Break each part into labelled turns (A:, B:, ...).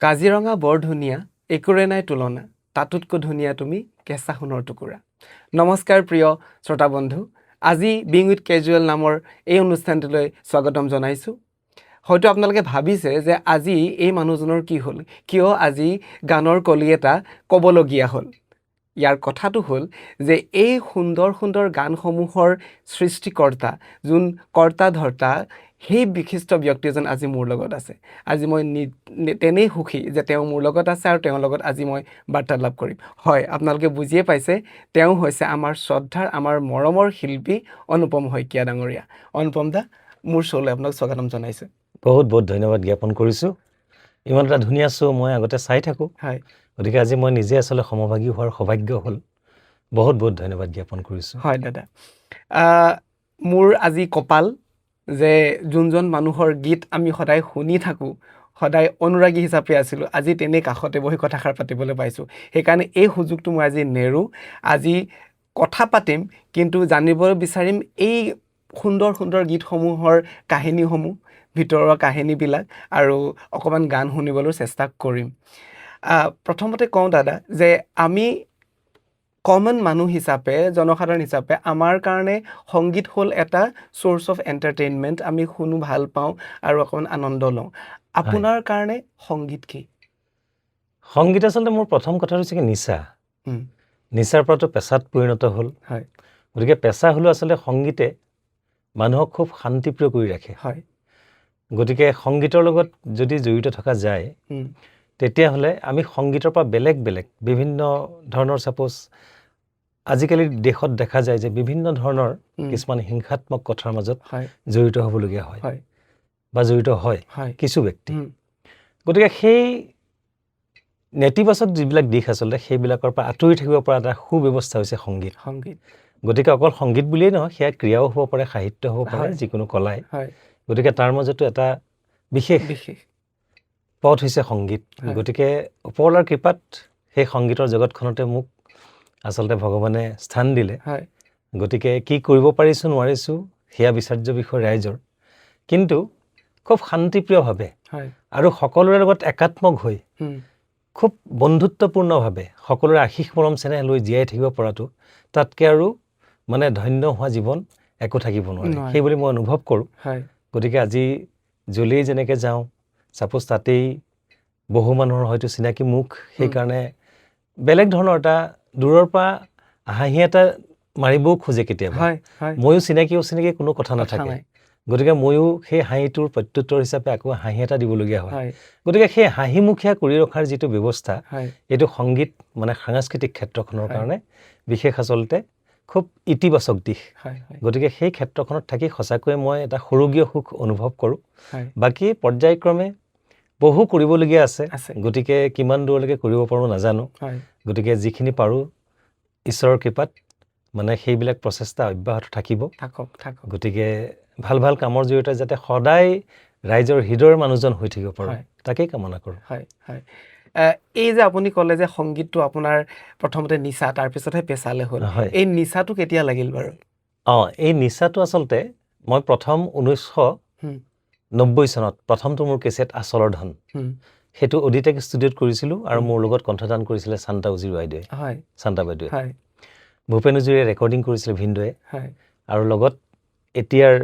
A: কাজিৰঙা বৰ ধুনীয়া, একোৰে নাই তুলনা, তাতোতকৈ ধুনীয়া তুমি কেঁচা সোণৰ টুকুৰা। নমস্কাৰ প্ৰিয় শ্ৰোতা বন্ধু, আজি বিং উইথ কেজুৱেল নামৰ এই অনুষ্ঠানটোলৈ স্বাগতম জনাইছোঁ। হয়তো আপোনালোকে ভাবিছে যে আজি এই মানুহজনৰ কি হ'ল, কিয় আজি গানৰ কলি এটা ক'বলগীয়া হ'ল। ইয়াৰ কথাটো হ'ল যে এই সুন্দৰ সুন্দৰ গানসমূহৰ সৃষ্টিকৰ্তা, যোন কৰ্তা ধৰ্তা, সেই বিশিষ্ট ব্যক্তি এজন আজি মোৰ লগত আছে। আজি মই তেনেই সুখী যে তেওঁ মোৰ লগত আছে আৰু তেওঁৰ লগত আজি মই বাৰ্তালাপ কৰিম। হয়, আপোনালোকে বুজিয়ে পাইছে, তেওঁ হৈছে আমাৰ শ্ৰদ্ধাৰ, আমাৰ মৰমৰ শিল্পী অনুপম শইকীয়া ডাঙৰীয়া। অনুপম দা, মোৰ শ্ব'লৈ আপোনাক স্বাগতম জনাইছোঁ।
B: বহুত বহুত ধন্যবাদ জ্ঞাপন কৰিছোঁ। ইমান এটা ধুনীয়া শ্ব' মই আগতে চাই থাকোঁ,
A: হয়,
B: গতিকে আজি মই নিজে আচলতে সমভাগী হোৱাৰ সৌভাগ্য হ'ল। বহুত বহুত ধন্যবাদ জ্ঞাপন কৰিছোঁ।
A: হয় দাদা, মোৰ আজি কপাল যে যোনজন মানুহৰ গীত আমি সদায় শুনি থাকোঁ, সদায় অনুৰাগী হিচাপে আছিলোঁ, আজি তেনেই কাষতে বহি কথাষাৰ পাতিবলৈ পাইছোঁ। সেইকাৰণে এই সুযোগটো মই আজি নেৰোঁ। আজি কথা পাতিম, কিন্তু জানিব বিচাৰিম এই সুন্দৰ সুন্দৰ গীতসমূহৰ কাহিনীসমূহ, ভিতৰৰ কাহিনীবিলাক, আৰু অকণমান গান শুনিবলৈ চেষ্টা কৰিম। প্ৰথমতে কওঁ দাদা যে আমি কমন মানুহ হিচাপে, জনসাধাৰণ হিচাপে আমাৰ কাৰণে সংগীত হ'ল এটা চ'ৰ্চ অফ এণ্টাৰটেইনমেণ্ট। আমি শুনো, ভাল পাওঁ আৰু অকণমান আনন্দ লওঁ। আপোনাৰ কাৰণে সংগীত কি?
B: সংগীত আচলতে মোৰ প্ৰথম কথা হৈছে কি নিচা। নিচাৰ পৰাতো পেচাত পৰিণত হ'ল।
A: হয়,
B: গতিকে পেচা হ'লেও আচলতে সংগীতে মানুহক খুব শান্তিপ্ৰিয় কৰি ৰাখে।
A: হয়,
B: গতিকে সংগীতৰ লগত যদি জড়িত থকা যায়, তেতিয়াহ'লে আমি সংগীতৰ পৰা বেলেগ বেলেগ বিভিন্ন ধৰণৰ, ছাপ'জ আজিকালি দেশত দেখা যায় যে বিভিন্ন ধৰণৰ কিছুমান হিংসাত্মক কথাৰ মাজত জড়িত হ'বলগীয়া হয় বা জড়িত হয় কিছু ব্যক্তি। গতিকে সেই নেতিবাচক যিবিলাক দিশ আচলতে সেইবিলাকৰ পৰা আঁতৰি থাকিব পৰা এটা সুব্যৱস্থা হৈছে সংগীত। গতিকে অকল সংগীত বুলিয়েই নহয়, সেয়া ক্ৰীড়াও হ'ব পাৰে, সাহিত্য হ'ব পাৰে, যিকোনো কলাই। গতিকে তাৰ মাজতো এটা বিশেষ পথ হৈছে সংগীত। গতিকে ওপৰৱালাৰ কৃপাত সেই সংগীতৰ জগতখনতে মোক আচলতে ভগৱানে স্থান দিলে। গতিকে কি কৰিব পাৰিছোঁ নোৱাৰিছোঁ সেয়া বিচাৰ্য বিষয় ৰাইজৰ, কিন্তু খুব শান্তিপ্ৰিয়ভাৱে আৰু সকলোৰে লগত একাত্মক হৈ খুব বন্ধুত্বপূৰ্ণভাৱে সকলোৰে আশীষ মৰম চেনেহ লৈ জীয়াই থাকিব পৰাটো তাতকৈ আৰু মানে ধন্য হোৱা জীৱন একো থাকিব নোৱাৰে, সেইবুলি মই অনুভৱ কৰোঁ। গতিকে আজি য'লেই যেনেকৈ যাওঁ, ছাপ'জ তাতেই বহু মানুহৰ হয়তো চিনাকি মুখ, সেইকাৰণে বেলেগ ধৰণৰ এটা দূৰৰ পৰা হাঁহি এটা মাৰিবও খোজে কেতিয়াবা। ময়ো চিনাকি অচিনাকি কোনো কথা নাথাকে। গতিকে ময়ো সেই হাঁহিটোৰ প্ৰত্যুত্তৰ হিচাপে আকৌ হাঁহি এটা দিবলগীয়া হয়। গতিকে সেই হাঁহিমুখীয়া কৰি ৰখাৰ যিটো ব্যৱস্থা, এইটো সংগীত মানে সাংস্কৃতিক ক্ষেত্ৰখনৰ কাৰণে বিশেষ আচলতে খুব ইতিবাচক দিশ। গতিকে সেই ক্ষেত্ৰখনত থাকি সঁচাকৈয়ে মই এটা সৰুগীয় সুখ অনুভৱ কৰোঁ। বাকী পৰ্যায়ক্ৰমে বহু কৰিবলগীয়া আছে, গতিকে কিমান দূৰলৈকে কৰিব পাৰোঁ নাজানো। গতিকে যিখিনি পাৰোঁ ঈশ্বৰৰ কৃপাত মানে সেইবিলাক প্ৰচেষ্টা অব্যাহত থাকিব। গতিকে ভাল ভাল কামৰ জৰিয়তে যাতে সদায় ৰাইজৰ হৃদয়ৰ মানুহজন হৈ থাকিব পাৰোঁ, তাকেই কামনা কৰোঁ।
A: এই যে আপুনি ক'লে যে সংগীতটো আপোনাৰ প্ৰথমতে নিচা, তাৰপিছতহে পেচালে হ'ল, এই নিচাটো কেতিয়া লাগিল বাৰু?
B: এই নিচাটো আচলতে মই প্ৰথম 1990 চনত প্ৰথমটো মোৰ কেছেট আচলৰ ধন, সেইটো অডিটেক ষ্টুডিঅ'ত কৰিছিলোঁ আৰু মোৰ লগত কণ্ঠদান কৰিছিলে শান্তা উজিৰ বাইদেৱে, শান্তা বাইদেৱে। ভূপেন উজিৰে ৰেকৰ্ডিং কৰিছিলে ভিনদৱে, আৰু লগত এতিয়াৰ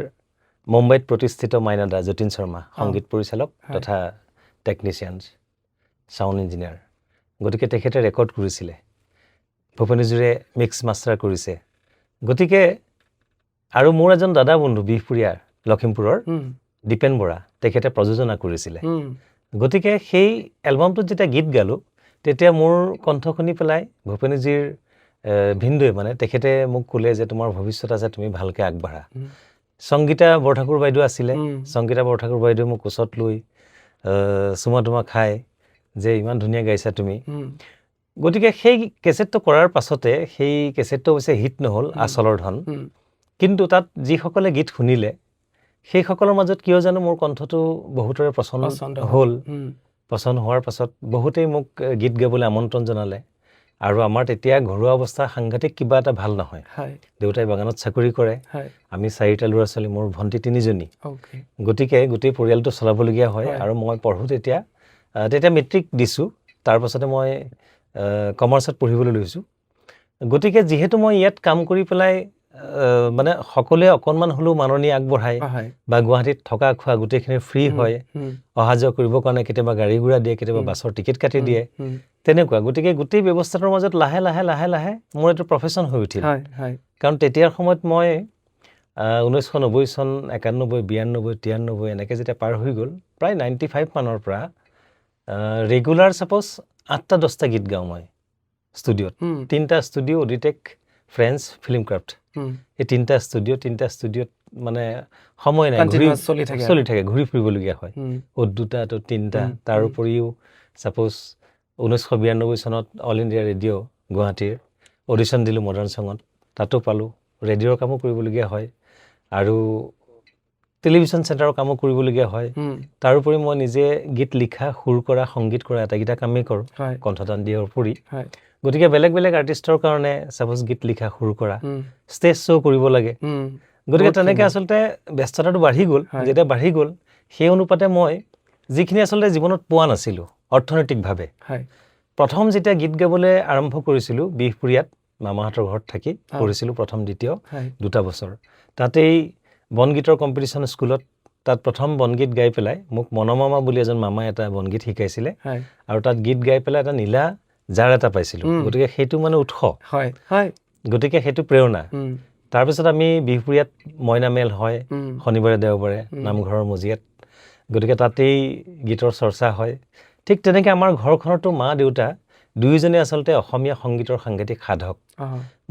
B: মুম্বাইত প্ৰতিষ্ঠিত মাইনাদা যতীন শৰ্মা, সংগীত পৰিচালক তথা টেকনিচিয়ান, ছাউণ্ড ইঞ্জিনিয়াৰ। গতিকে তেখেতে ৰেকৰ্ড কৰিছিলে, ভূপেন উজিৰে মিক্স মাষ্টাৰ কৰিছে। গতিকে আৰু মোৰ এজন দাদা বন্ধু বিহপুৰীয়াৰ লখিমপুৰৰ দীপেন বৰা, তেখেতে প্ৰযোজনা কৰিছিলে। গতিকে সেই এলবামটোত যেতিয়া গীত গালোঁ, তেতিয়া মোৰ কণ্ঠ শুনি পেলাই ভূপেন উজিৰ ভিনদৱে মানে তেখেতে মোক ক'লে যে তোমাৰ ভৱিষ্যত আছে, তুমি ভালকৈ আগবাঢ়া। সংগীতা বৰঠাকুৰ বাইদেউ আছিলে, সংগীতা বৰঠাকুৰ বাইদেউ মোক ওচৰত লৈ চুমা তোমা খাই যে ইমান ধুনীয়া গাইছা তুমি। গতিকে সেই কেছেটটো কৰাৰ পাছতে, সেই কেছেটটো অৱশ্যে হিট নহ'ল, আচলৰ ধন, কিন্তু তাত যিসকলে গীত শুনিলে সেইসকলৰ মাজত কিয় জানো মোৰ কণ্ঠটো বহুতৰে পচন্দ হ'ল। পচন্দ হোৱাৰ পাছত বহুতেই মোক গীত গাবলৈ আমন্ত্ৰণ জনালে। আৰু আমাৰ তেতিয়া ঘৰুৱা অৱস্থা সাংঘাতিক কিবা এটা ভাল নহয়। দেউতাই বাগানত চাকৰি কৰে, আমি 4টা ল'ৰা ছোৱালী, মোৰ ভণ্টি 3জনী। গতিকে গোটেই পৰিয়ালটো চলাবলগীয়া হয়। আৰু মই পঢ়োঁ তেতিয়া তেতিয়া মেট্ৰিক দিছোঁ, তাৰপাছতে মই কমাৰ্চত পঢ়িবলৈ লৈছোঁ। গতিকে যিহেতু মই ইয়াত কাম কৰি পেলাই মানে সকলোৱে অকণমান হ'লেও মাননি আগবঢ়ায় বা গুৱাহাটীত থকা খোৱা গোটেইখিনি ফ্ৰী হয়, অহা যোৱা কৰিবৰ কাৰণে কেতিয়াবা গাড়ী ঘোঁৰা দিয়ে, কেতিয়াবা বাছৰ টিকেট কাটি দিয়ে, তেনেকুৱা। গতিকে গোটেই ব্যৱস্থাটোৰ মাজত লাহে লাহে লাহে লাহে মোৰ এইটো প্ৰফেশ্যন হৈ উঠিল। কাৰণ তেতিয়াৰ সময়ত মই 1990 চন, 91, 92, 93 এনেকৈ যেতিয়া পাৰ হৈ গ'ল, প্ৰায় 95 মানৰ পৰা ৰেগুলাৰ ছাপ'জ 8-10টা গীত গাওঁ মই ষ্টুডিঅ'ত। 3টা ষ্টুডিঅ', অডিটেক, ফ্ৰেন্স, ফিল্ম ক্ৰাফ্ট, এই 3টা ষ্টুডিঅ'ত মানে সময় নাই, চলি থাকে, ঘূৰি ফুৰিবলগীয়া হয়। অ'ত 2টা, ত'ত 3টা। তাৰ উপৰিও ছাপ'জ 1992 চনত অল ইণ্ডিয়া ৰেডিঅ' গুৱাহাটীৰ অডিশ্যন দিলোঁ মডাৰ্ণ ছঙত, তাতো পালোঁ। ৰেডিঅ'ৰ কামো কৰিবলগীয়া হয় আৰু টেলিভিশ্যন চেণ্টাৰৰ কামো কৰিবলগীয়া হয়। তাৰোপৰি মই নিজে গীত লিখা, সুৰ কৰা, সংগীত কৰা এটাকেইটা কামেই কৰোঁ কণ্ঠদান দিয়াৰ উপৰি। গতিকে বেলেগ বেলেগ আৰ্টিষ্টৰ কাৰণে ছাপ'জ গীত লিখা, সুৰ কৰা, ষ্টেজ শ্ব' কৰিব লাগে। গতিকে তেনেকৈ আচলতে ব্যস্ততাটো বাঢ়ি গ'ল। যেতিয়া বাঢ়ি গ'ল, সেই অনুপাতে মই যিখিনি আচলতে জীৱনত পোৱা নাছিলোঁ অৰ্থনৈতিকভাৱে, প্ৰথম যেতিয়া গীত গাবলৈ আৰম্ভ কৰিছিলোঁ বিহপুৰীয়াত মামাহঁতৰ ঘৰত থাকি পঢ়িছিলোঁ, প্ৰথম দ্বিতীয় 2টা বছৰ। তাতেই বনগীতৰ কম্পিটিশ্যন স্কুলত, তাত প্ৰথম বনগীত গাই পেলাই মোক মনমামা বুলি এজন মামাই এটা বনগীত শিকাইছিলে আৰু তাত গীত গাই পেলাই এটা নীলা জাৰ এটা পাইছিলোঁ। গতিকে সেইটো মানে উৎস, গতিকে সেইটো প্ৰেৰণা। তাৰপিছত আমি বিহপুৰীয়াত মইনামেল হয় শনিবাৰে দেওবাৰে নামঘৰৰ মজিয়াত, গতিকে তাতেই গীতৰ চৰ্চা হয়। ঠিক তেনেকৈ আমাৰ ঘৰখনতো মা দেউতা দুয়োজনে আচলতে অসমীয়া সংগীতৰ সাংঘাতিক সাধক।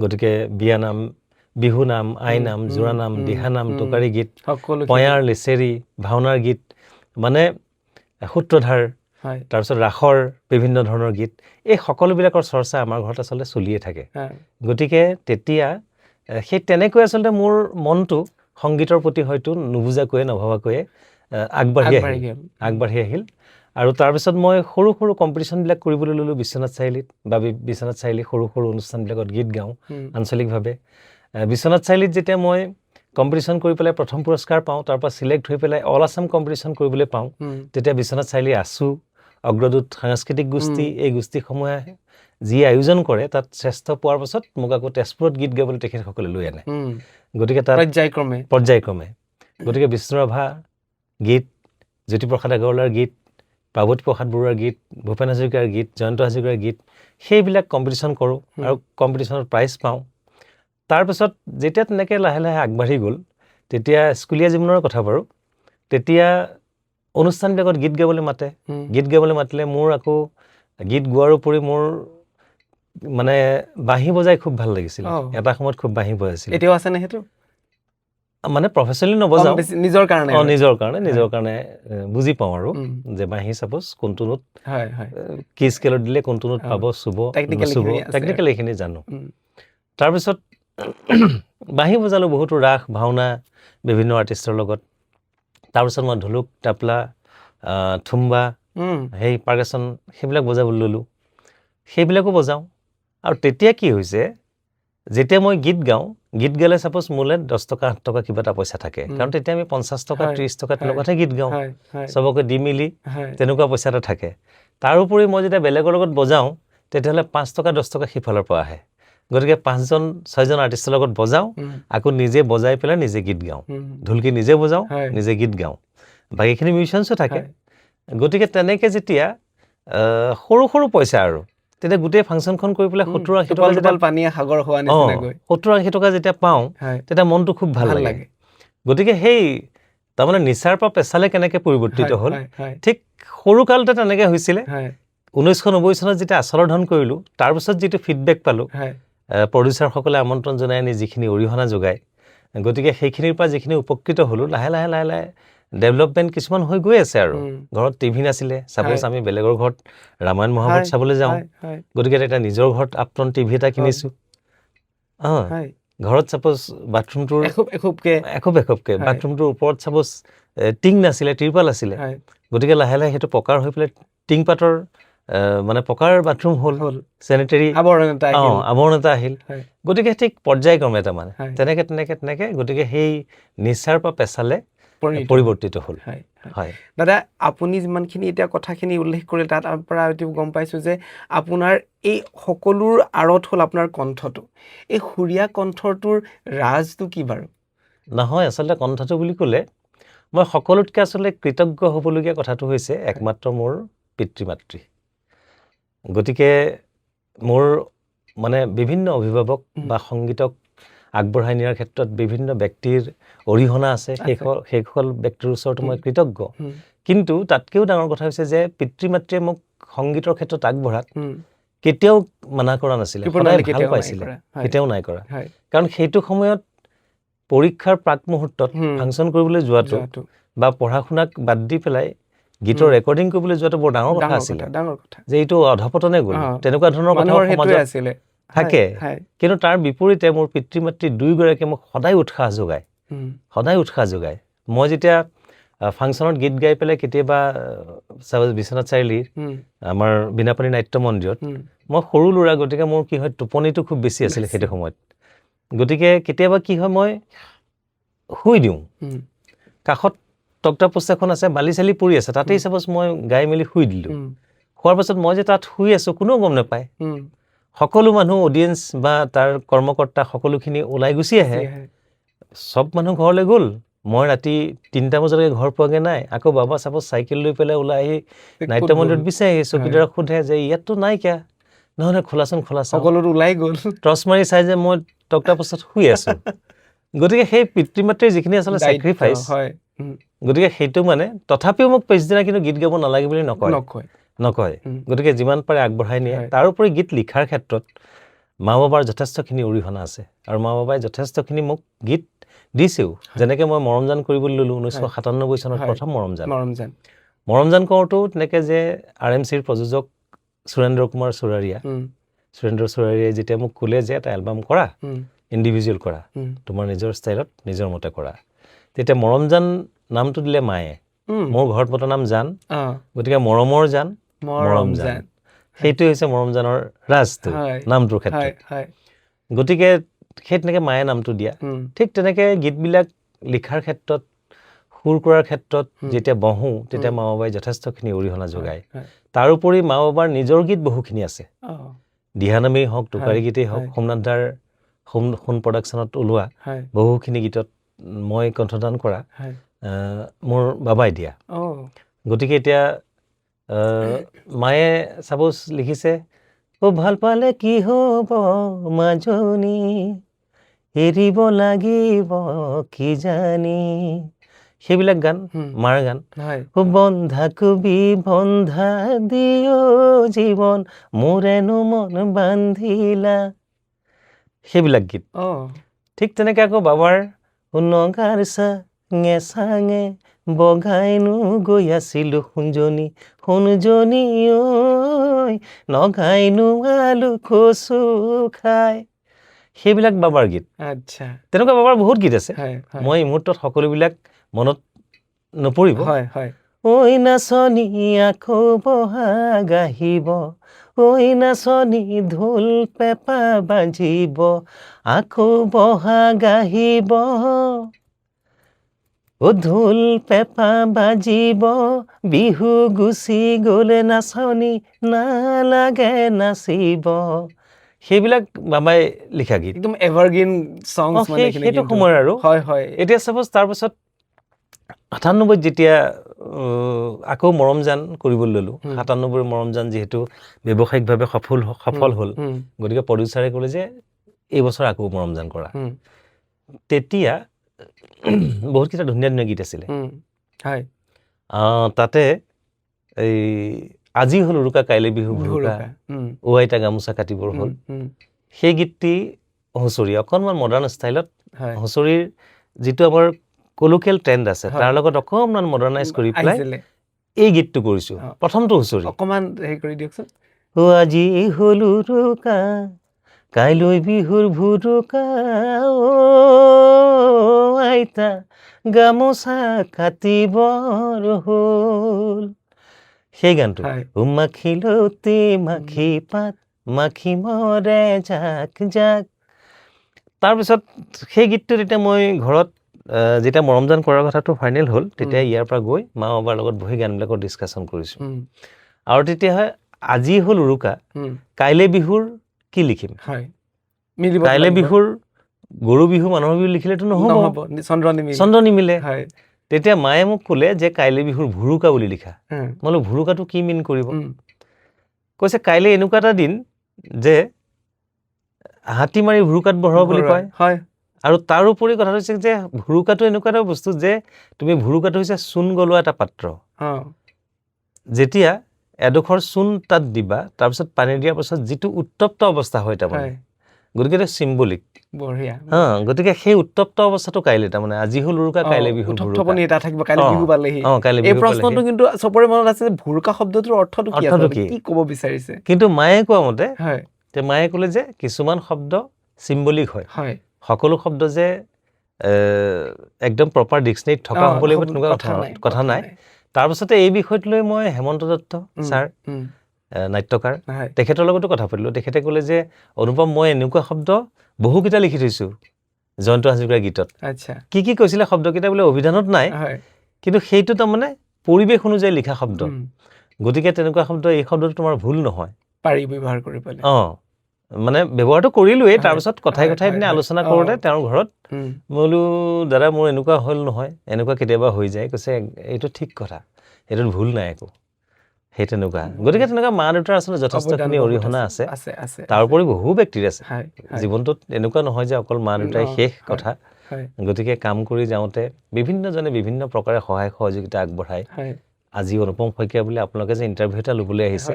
B: গতিকে বিয়ানাম, বিহুনাম, আইনাম, জোৰানাম, দিহানাম, টোকাৰী গীত, পয়াৰ, লেচেৰি, ভাওনাৰ গীত, মানে সূত্ৰধাৰ, তাৰপিছত ৰাসৰ বিভিন্ন ধৰণৰ গীত, এই সকলোবিলাকৰ চৰ্চা আমাৰ ঘৰত আচলতে চলিয়ে থাকে। গতিকে তেতিয়া সেই তেনেকৈ আচলতে মোৰ মনটো সংগীতৰ প্ৰতি হয়তো নুবুজাকৈয়ে নভবাকৈয়ে আগবাঢ়ি আহিল। আৰু তাৰপিছত মই সৰু সৰু কম্পিটিশ্যনবিলাক কৰিবলৈ ল'লোঁ বিশ্বনাথ চাৰিআলিত, বা বিশ্বনাথ চাৰিআলি সৰু সৰু অনুষ্ঠানবিলাকত গীত গাওঁ আঞ্চলিকভাৱে। বিশ্বনাথ চাৰিআলিত যেতিয়া মই কম্পিটিশ্যন কৰি পেলাই প্ৰথম পুৰস্কাৰ পাওঁ, তাৰপৰা চিলেক্ট হৈ পেলাই অল আছাম কম্পিটিশ্যন কৰিবলৈ পাওঁ, তেতিয়া বিশ্বনাথ চাৰিআলি আছু, অগ্ৰদূত সাংস্কৃতিক গোষ্ঠী, এই গোষ্ঠীসমূহে যি আয়োজন কৰে তাত শ্ৰেষ্ঠ পোৱাৰ পাছত মোক আকৌ তেজপুৰত গীত গাবলৈ তেখেতসকলে লৈ আনে। গতিকে তাত পৰ্যায়ক্ৰমে গতিকে বিষ্ণুৰাভা গীত, জ্যোতিপ্ৰসাদ আগৰৱালাৰ গীত, প্ৰাগজ্যোতি প্ৰসাদ বৰুৱাৰ গীত, ভূপেন হাজৰিকাৰ গীত, জয়ন্ত হাজৰিকাৰ গীত, সেইবিলাক কম্পিটিশ্যন কৰোঁ আৰু কম্পিটিশ্যনত প্ৰাইজ পাওঁ। তাৰপিছত যেতিয়া তেনেকৈ লাহে লাহে আগবাঢ়ি গ'ল, তেতিয়া স্কুলীয়া জীৱনৰ কথা বাৰু, তেতিয়া অনুষ্ঠানবিলাকত গীত গাবলৈ মাতে। গীত গাবলৈ মাতিলে মোৰ আকৌ গীত গোৱাৰ উপৰি মোৰ মানে বাঁহী বজাই খুব ভাল লাগিছিল। এটা সময়ত খুব বাঁহী বজাইছিল।
A: এতিয়াও আছেনে সেইটো?
B: মানে প্ৰফেচনেলি নবজাওঁ,
A: নিজৰ
B: কাৰণে বুজি পাওঁ আৰু যে বাঁহী ছাপ'জ কোনটো নোট কি স্কেলত দিলে কোনটো নোট পাব, চুব নচুব, টেকনিকেল এইখিনি জানো। তাৰপিছত বাঁহী বজালোঁ বহুতো ৰাস, ভাওনা, বিভিন্ন আৰ্টিষ্টৰ লগত। তাৰপিছত মই ঢোলক, তাবলা, থুম্বা, সেই পাৰ্কাছন, সেইবিলাক বজাবলৈ ল'লোঁ। সেইবিলাকো বজাওঁ। আৰু তেতিয়া কি হৈছে, যেতিয়া মই গীত গাওঁ, গীত গালে ছাপ'জ মোলৈ 10 টকা 8 টকা কিবা এটা পইচা থাকে, কাৰণ তেতিয়া আমি 50 টকা 30 টকা তেনেকুৱাতহে গীত গাওঁ, চবকে দি মেলি তেনেকুৱা পইচা এটা থাকে। তাৰোপৰি মই যেতিয়া বেলেগৰ লগত বজাওঁ, তেতিয়াহ'লে 5 টকা 10 টকা সিফালৰ পৰা আহে। গতিকে 5-6জন আৰ্টিষ্টৰ লগত বজাওঁ, আকৌ নিজে বজাই পেলাই নিজে গীত গাওঁ, ঢোলকি নিজে বজাওঁ, নিজে গীত গাওঁ, বাকীখিনি মিউজিচিয়ানছো থাকে। গতিকে তেনেকৈ যেতিয়া সৰু সৰু পইচা আৰু তেতিয়া গোটেই ফাংচনখন কৰি পেলাই 70-80 টকা যেতিয়া পাওঁ, তেতিয়া মনটো খুব ভাল লাগে। গতিকে সেই তাৰমানে নিচাৰ পৰা পেচালে কেনেকৈ পৰিৱৰ্তিত হ'ল, ঠিক সৰুকালতে তেনেকৈ হৈছিলে। 1990 চনত যেতিয়া আচলৰধন কৰিলোঁ, তাৰপিছত যিটো ফিডবেক পালোঁ, প্ৰডিউচাৰসকলে আমন্ত্ৰণ জনাই আনি যিখিনি অৰিহণা যোগায়, গতিকে সেইখিনিৰ পৰা যিখিনি উপকৃত হ'লোঁ, লাহে লাহে লাহে লাহে ডেভেলপমেণ্ট কিছুমান হৈ গৈ আছে। আৰু ঘৰত টিভি নাছিলে, ছাপ'জ আমি বেলেগৰ ঘৰত ৰামায়ণ মহাভাৰত চাবলৈ যাওঁ, গতিকে এতিয়া নিজৰ ঘৰত আপটন টিভি এটা কিনিছোঁ। ঘৰত ছাপ'জ বাথৰুমটোৰ এখোপকে বাথৰুমটোৰ ওপৰত ছাপ'জ টিং নাছিলে, তিৰপাল আছিলে, গতিকে লাহে লাহে সেইটো পকাৰ হৈ পেলাই টিং পাতৰ মানে পকাৰ বাথৰুম হ'ল, চেনিটেৰী আৱৰণ এটা আহিল। গতিকে ঠিক পৰ্যায়ক্ৰমে তাৰমানে তেনেকৈ গতিকে সেই নিচাৰ পৰা পেচালে পৰিৱৰ্তিত হ'ল। হয়
A: দাদা, আপুনি যিমানখিনি এতিয়া কথাখিনি উল্লেখ কৰিলে তাৰ পৰা গম পাইছোঁ যে আপোনাৰ এই সকলোৰ আঁৰত হ'ল আপোনাৰ কণ্ঠটো। এই সুৰীয়া কণ্ঠটোৰ ৰাজটো কি বাৰু?
B: নহয়, আচলতে কণ্ঠটো বুলি ক'লে মই সকলোতকৈ আচলতে কৃতজ্ঞ হ'বলগীয়া কথাটো হৈছে একমাত্ৰ মোৰ পিতৃ মাতৃ। গতিকে মোৰ মানে বিভিন্ন অভিভাৱক বা সংগীতক আগবঢ়াই নিয়াৰ ক্ষেত্ৰত বিভিন্ন ব্যক্তিৰ অৰিহণা আছে। সেইসকল ব্যক্তিৰ ওচৰতো মই কৃতজ্ঞ। কিন্তু তাতকৈও ডাঙৰ কথা হৈছে যে পিতৃ মাতৃয়ে মোক সংগীতৰ ক্ষেত্ৰত আগবঢ়াত কেতিয়াও মানা কৰা নাছিলে, সদায় ভাল পাইছিলে, কেতিয়াও নাই কৰা। কাৰণ সেইটো সময়ত পৰীক্ষাৰ প্ৰাক মুহূৰ্তত ফাংচন কৰিবলৈ যোৱাটো বা পঢ়া শুনাক বাদ দি পেলাই গীতৰ ৰেকৰ্ডিং কৰিবলৈ যোৱাটো বৰ ডাঙৰ কথা আছিলে, যে এইটো অধপতনে গ'ল, তেনেকুৱা ধৰণৰ কথা সমাজত থাকে। কিন্তু তাৰ বিপৰীতে মোৰ পিতৃ মাতৃ দুয়োগৰাকীয়ে মোক সদায় উৎসাহ যোগায়। মই যেতিয়া ফাংচনত গীত গাই পেলাই কেতিয়াবা বিশ্বনাথ চাৰিআলিৰ আমাৰ বীণাপানী নাট্য মন্দিৰত, মই সৰু ল'ৰা, গতিকে মোৰ কি হয় টোপনিটো খুব বেছি আছিলে সেইটো সময়ত। গতিকে কেতিয়াবা কি হয়, মই শুই দিওঁ, কাষত তক্তা পোষ্ট এখন আছে, বালি চালি পৰি আছে, তাতেই চাপ'জ মই গাই মেলি শুই দিলোঁ। শোৱাৰ পাছত মই যে তাত শুই আছোঁ কোনেও গম নাপায়। সকলো মানুহ, অডিয়েঞ্চ বা তাৰ কৰ্মকৰ্তা সকলোখিনি ওলাই গুচি আহে। চব মানুহ ঘৰলৈ গ'ল, মই ৰাতি 3টা বজালৈকে ঘৰ পোৱাগৈ নাই। আকৌ বাবা চাপ'জ চাইকেল লৈ পেলাই ওলাই আহি নাট্য মন্দিৰত বিচাৰি আহি চকীদাৰক সোধে যে ইয়াততো নাইকিয়া। নহয়, খোলাচোন, সকলো ওলাই গ'ল। টৰ্চ মাৰি চাই যে মই তক্তা পোষ্টত শুই আছোঁ। গতিকে সেই পিতৃ মাতৃৰ যিখিনি আচলতে ছেক্ৰিফাইচ, গতিকে সেইটো মানে তথাপিও মোক পিছদিনা কিন্তু গীত গাব নালাগে বুলি নকয়। গতিকে যিমান পাৰে আগবঢ়াই নিয়ে। তাৰোপৰি গীত লিখাৰ ক্ষেত্ৰত মা বাবাৰ যথেষ্টখিনি অৰিহণা আছে, আৰু মা বাবাই যথেষ্টখিনি মোক গীত দিছেও। যেনেকৈ মই মৰমজান কৰিবলৈ ল'লোঁ 1997 চনত, প্ৰথম মৰমজান কৰোঁতেও তেনেকৈ যে RMCৰ প্ৰযোজক সুৰেন্দ্ৰ কুমাৰ চুৰাৰীয়াই যেতিয়া মোক ক'লে যে এটা এলবাম কৰা, ইণ্ডিভিজুৱেল কৰা, তোমাৰ নিজৰ ষ্টাইলত নিজৰ মতে কৰা, তেতিয়া মৰমজান নামটো দিলে মায়ে। মোৰ ঘৰত মতা নাম জান, গতিকে মৰমৰ জান, মৰমজান, সেইটো হৈছে মৰমজানৰ ৰাজটো নামটোৰ ক্ষেত্ৰত। গতিকে সেই তেনেকৈ মায়ে নামটো দিয়া। ঠিক তেনেকৈ গীতবিলাক লিখাৰ ক্ষেত্ৰত, সুৰ কৰাৰ ক্ষেত্ৰত যেতিয়া বহোঁ, তেতিয়া মা বাবাই যথেষ্টখিনি অৰিহণা যোগায়। তাৰোপৰি মা বাবাৰ নিজৰ গীত বহুখিনি আছে। দিহানামেই হওক, টোকাৰী গীতেই হওক, সোমনাথ দাৰ সোণ প্ৰডাকশ্যনত ওলোৱা বহুখিনি গীতত মই কণ্ঠদান কৰা মোৰ বাবাই দিয়া। গতিকে এতিয়া মায়ে চাপ'জ লিখিছে, ভাল পালে কি হ'ব মাজনী, এৰিব লাগিব কি জানি, সেইবিলাক গান মাৰ গান। বন্ধা কবি বন্ধা দিও জীৱন, মোৰেনো মন বান্ধিলা, সেইবিলাক গীত। ঠিক তেনেকৈ আকৌ বাবাৰ নগাৰ চাঙে চাঙে বগাইনো গৈ আছিলোঁ সোণজনী, সোণজনী ঐ নগাইনো আলু কচু খাই, সেইবিলাক বাবাৰ গীত। তেনেকুৱা বাবাৰ বহুত গীত আছে, মই এই মুহূৰ্তত সকলোবিলাক মনত নপৰিব। ঐ নাচনী আকৌ বহাগ আহিব, ঐ নাচনী ঢোল পেঁপা বাজিব, আকৌ বহাগ আহিব, ঢোল পেঁপা বাজিব, বিহু গুচি গ'লে নাচনী নালাগে নাচিব, সেইবিলাক বাবাই লিখা গীত, একদম এভাৰগ্ৰীন ছং সেইটো সময়ৰ। আৰু এতিয়া চাপ'জ তাৰপাছত 98 যেতিয়া আকৌ মৰমজান কৰিবলৈ ল'লোঁ, 97 মৰমজান যিহেতু ব্যৱসায়িকভাৱে সফল হ'ল, গতিকে প্ৰডিউচাৰে ক'লে যে এইবছৰ আকৌ মৰমজান কৰা। তেতিয়া বহুতকেইটা ধুনীয়া ধুনীয়া গীত আছিলে। তাতে এই আজি হ'ল উৰুকা কাইলৈ বিহু ভুৰুকা, অ আইতা গামোচা কাটিবৰ হ'ল, সেই গীতটি হুঁচৰি অকণমান মডাৰ্ণ ষ্টাইলত, হুঁচৰিৰ যিটো আমাৰ কলোকিয়েল ট্ৰেণ্ড আছে তাৰ লগত অকণমান মডাৰ্ণাইজ কৰি পেলাই এই গীতটো কৰিছোঁ, প্ৰথমটো হুঁচৰি। অকণমান হেৰি কৰি দিয়কচোন। আজি হ'ল উৰুকা কাইলৈ বিহুৰ ভুৰুকা, আইতা গামোচা কাটিবৰ হ'ল, সেই গানটো। মাখিলতী মাখি পাত মাখি মৰে জাক জাক। তাৰপিছত সেই গীতটো তেতিয়া মই ঘৰত যেতিয়া মৰমজান কৰাৰ কথাটো ফাইনেল হ'ল তেতিয়া ইয়াৰ পৰা গৈ মা বাবাৰ লগত বহি গানবিলাকৰ ডিছকাশ্যন কৰিছোঁ আৰু তেতিয়া হয় আজি হ'ল উৰুকা কাইলৈ বিহুৰ কি লিখিম কাইলৈ বিহুৰ গৰু বিহু মানুহৰ বিহু লিখিলেতো নহ'ব চন্দ্ৰ নিমিলে তেতিয়া মায়ে মোক ক'লে যে কাইলৈ বিহুৰ ভুৰুকা বুলি লিখা মই বোলো ভুৰুকাটো কি মিন কৰিব কৈছে কাইলৈ এনেকুৱা এটা দিন যে হাতী মাৰি ভুৰুকাত বঢ়োৱা বুলি কয় আৰু তাৰ উপৰি কথা হৈছে যে ভুৰুকাটো এনেকুৱা এটা বস্তু যে তুমি ভুৰুকাটো হৈছে চূণ গলোৱা এটা পাত্ৰ যেতিয়া এডোখৰ চূণ তাত দিবা তাৰপিছত পানী দিয়াৰ পাছত যিটো উত্তপ্ত অৱস্থা হয় তাৰমানে গতিকে এইটো চিম্বলিক গতিকে সেই উত্তপ্ত অৱস্থাটো কাইলৈ তাৰমানে আজি হ'ল উৰুকা কাইলৈ বিহুৰ
A: ভুৰুকা।
B: কিন্তু মায়ে কোৱা মতে মায়ে ক'লে যে কিছুমান শব্দ চিম্বলিক হয় সকলো শব্দ যে একদম প্ৰপাৰ ডিক্সনেৰীত থকা হ'ব লাগিব তেনেকুৱা কথা নাই তাৰপিছতে এই বিষয়টো লৈ মই হেমন্ত দত্ত ছাৰ নাট্যকাৰ তেখেতৰ লগতো কথা পাতিলোঁ তেখেতে ক'লে যে অনুপম মই এনেকুৱা শব্দ বহুকেইটা লিখি থৈছোঁ জয়ন্ত হাজৰিকাৰ গীতত কি কি কৈছিলে শব্দকেইটা বোলে অভিধানত নাই কিন্তু সেইটো তাৰমানে পৰিৱেশ অনুযায়ী লিখা শব্দ গতিকে তেনেকুৱা শব্দ এই শব্দটো তোমাৰ ভুল নহয়
A: পাৰি ব্যৱহাৰ কৰি পেলাই
B: মানে ব্যৱহাৰটো কৰিলোৱেই তাৰপিছত কথাই দিনে আলোচনা কৰোঁতে তেওঁৰ ঘৰত মই বোলো দাদা মোৰ এনেকুৱা হ'ল নহয় এনেকুৱা কেতিয়াবা হৈ যায় কৈছে এইটো ঠিক কথা এইটোত ভুল নাই একো সেই তেনেকুৱা গতিকে তেনেকুৱা মা দেউতাৰ আচলতে যথেষ্টখিনি অৰিহণা আছে তাৰ উপৰি বহু ব্যক্তিৰ আছে জীৱনটোত এনেকুৱা নহয় যে অকল মা দেউতাই শেষ কথা গতিকে কাম কৰি যাওঁতে বিভিন্নজনে বিভিন্ন প্ৰকাৰে সহায় সহযোগিতা আগবঢ়ায় আজি অনুপম শইকীয়া বুলি আপোনালোকে যে ইণ্টাৰভিউ এটা ল'বলৈ আহিছে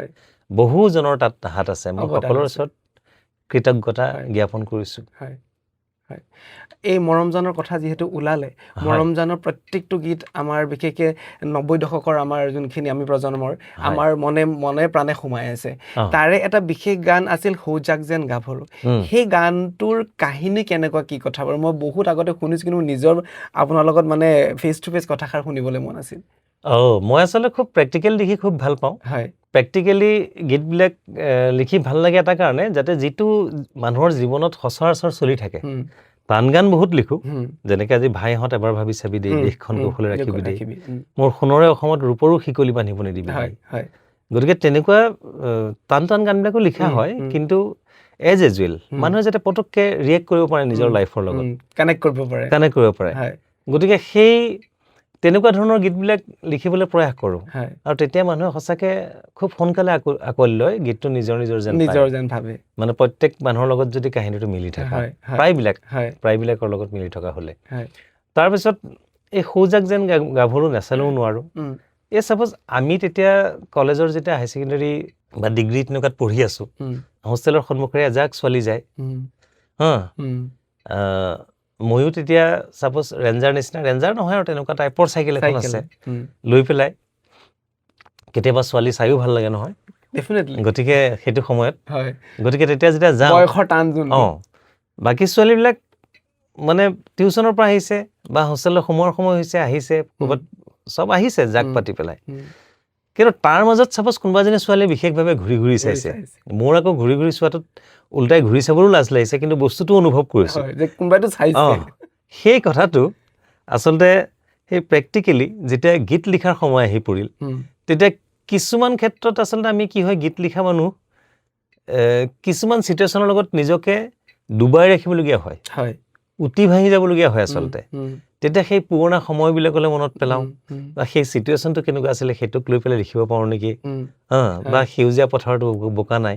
B: বহুজনৰ তাত হাত আছে মই সকলোৰে ওচৰত কৃতজ্ঞতা জ্ঞাপন কৰিছোঁ
A: এই মৰমজানৰ কথা যিহেতু ওলালে মৰমজানৰ প্ৰত্যেকটো গীত আমাৰ বিশেষকৈ ৯০ দশকৰ আমাৰ যোনখিনি আমি প্ৰজন্মৰ আমাৰ মনে প্ৰাণে সোমাই আছে তাৰে এটা বিশেষ গান আছিল সৌজাক যেন গাভৰু সেই গানটোৰ কাহিনী কেনেকুৱা কি কথা বাৰু মই বহুত আগতে শুনিছোঁ কিন্তু নিজৰ আপোনাৰ লগত মানে ফেচ টু ফেচ কথাষাৰ শুনিবলৈ মন আছিল
B: মই আচলতে খুব প্ৰেক্টিকেল লিখি খুব ভাল পাওঁ প্ৰেক্টিকেলি গীতবিলাক লিখি ভাল লাগে এটা কাৰণে যাতে যিটো মানুহৰ জীৱনত সচৰাচৰ চলি থাকে প্ৰাণ গান বহুত লিখোঁ যেনেকৈ আজি ভাইহঁত এবাৰ ভাবি চাবি দেই দেশখন কৌশলে ৰাখিবি দেই মোৰ সোণৰে অসমত ৰূপৰো শিকলি বান্ধিব নিদিবি গতিকে তেনেকুৱা টান গানবিলাকো লিখা হয় কিন্তু এজ ইউজুৱেল মানুহে যাতে পটককৈ ৰিয়েক্ট কৰিব পাৰে নিজৰ লাইফৰ লগত
A: কানেক্ট কৰিব পাৰে
B: গতিকে সেই তেনেকুৱা ধৰণৰ গীতবিলাক লিখিবলৈ প্ৰয়াস কৰোঁ আৰু তেতিয়া মানুহে সঁচাকৈ খুব সোনকালে আঁকোৱালি লয় গীতটো নিজৰ যেন
A: ভাবে
B: মানে প্ৰত্যেক মানুহৰ লগত যদি কাহিনীটো মিলি থাকে প্ৰায়বিলাকৰ লগত মিলি থকা হ'লে তাৰপিছত এই সৌজাক যেন গাভৰু নেচালেও নোৱাৰোঁ এই ছাপ'জ আমি তেতিয়া কলেজৰ যেতিয়া হাই ছেকেণ্ডেৰী বা ডিগ্ৰী তেনেকুৱাত পঢ়ি আছোঁ হোষ্টেলৰ সন্মুখেৰে এজাক ছোৱালী যায় ময়ো তেতিয়া ছাপ'জ ৰেঞ্জাৰ নহয় আৰু তেনেকুৱা টাইপৰ চাইকেল এখন আছে লৈ পেলাই কেতিয়াবা ছোৱালী চায়ো ভাল লাগে নহয় গতিকে সেইটো সময়ত গতিকে তেতিয়া যেতিয়া যাওঁ বাকী ছোৱালীবিলাক মানে টিউশ্যনৰ পৰা আহিছে বা হোষ্টেলৰ সময় হৈছে আহিছে ক'ৰবাত চব আহিছে জাক পাতি পেলাই কিন্তু তাৰ মাজত ছাপ'জ কোনোবা এজনী ছোৱালীয়ে বিশেষভাৱে ঘূৰি চাইছে মোৰ আকৌ ঘূৰি চোৱাটোত উল্টাই ঘূৰি চাবলৈও লাজ লাগিছে কিন্তু বস্তুটো অনুভৱ কৰিছোঁ সেই কথাটো আচলতে সেই প্ৰেক্টিকেলি যেতিয়া গীত লিখাৰ সময় আহি পৰিল তেতিয়া কিছুমান ক্ষেত্ৰত আচলতে আমি কি হয় গীত লিখা মানুহ কিছুমান চিটুৱেশ্যনৰ লগত নিজকে ডুবাই ৰাখিবলগীয়া হয় উটি ভাঙি যাবলগীয়া হয় আচলতে তেতিয়া সেই পুৰণা সময়বিলাকলৈ মনত পেলাওঁ বা সেই চিটুৱেশ্যনটো কেনেকুৱা আছিলে সেইটোক লৈ পেলাই লিখিব পাৰোঁ নেকি বা সেউজীয়া পথাৰটো বোকা নাই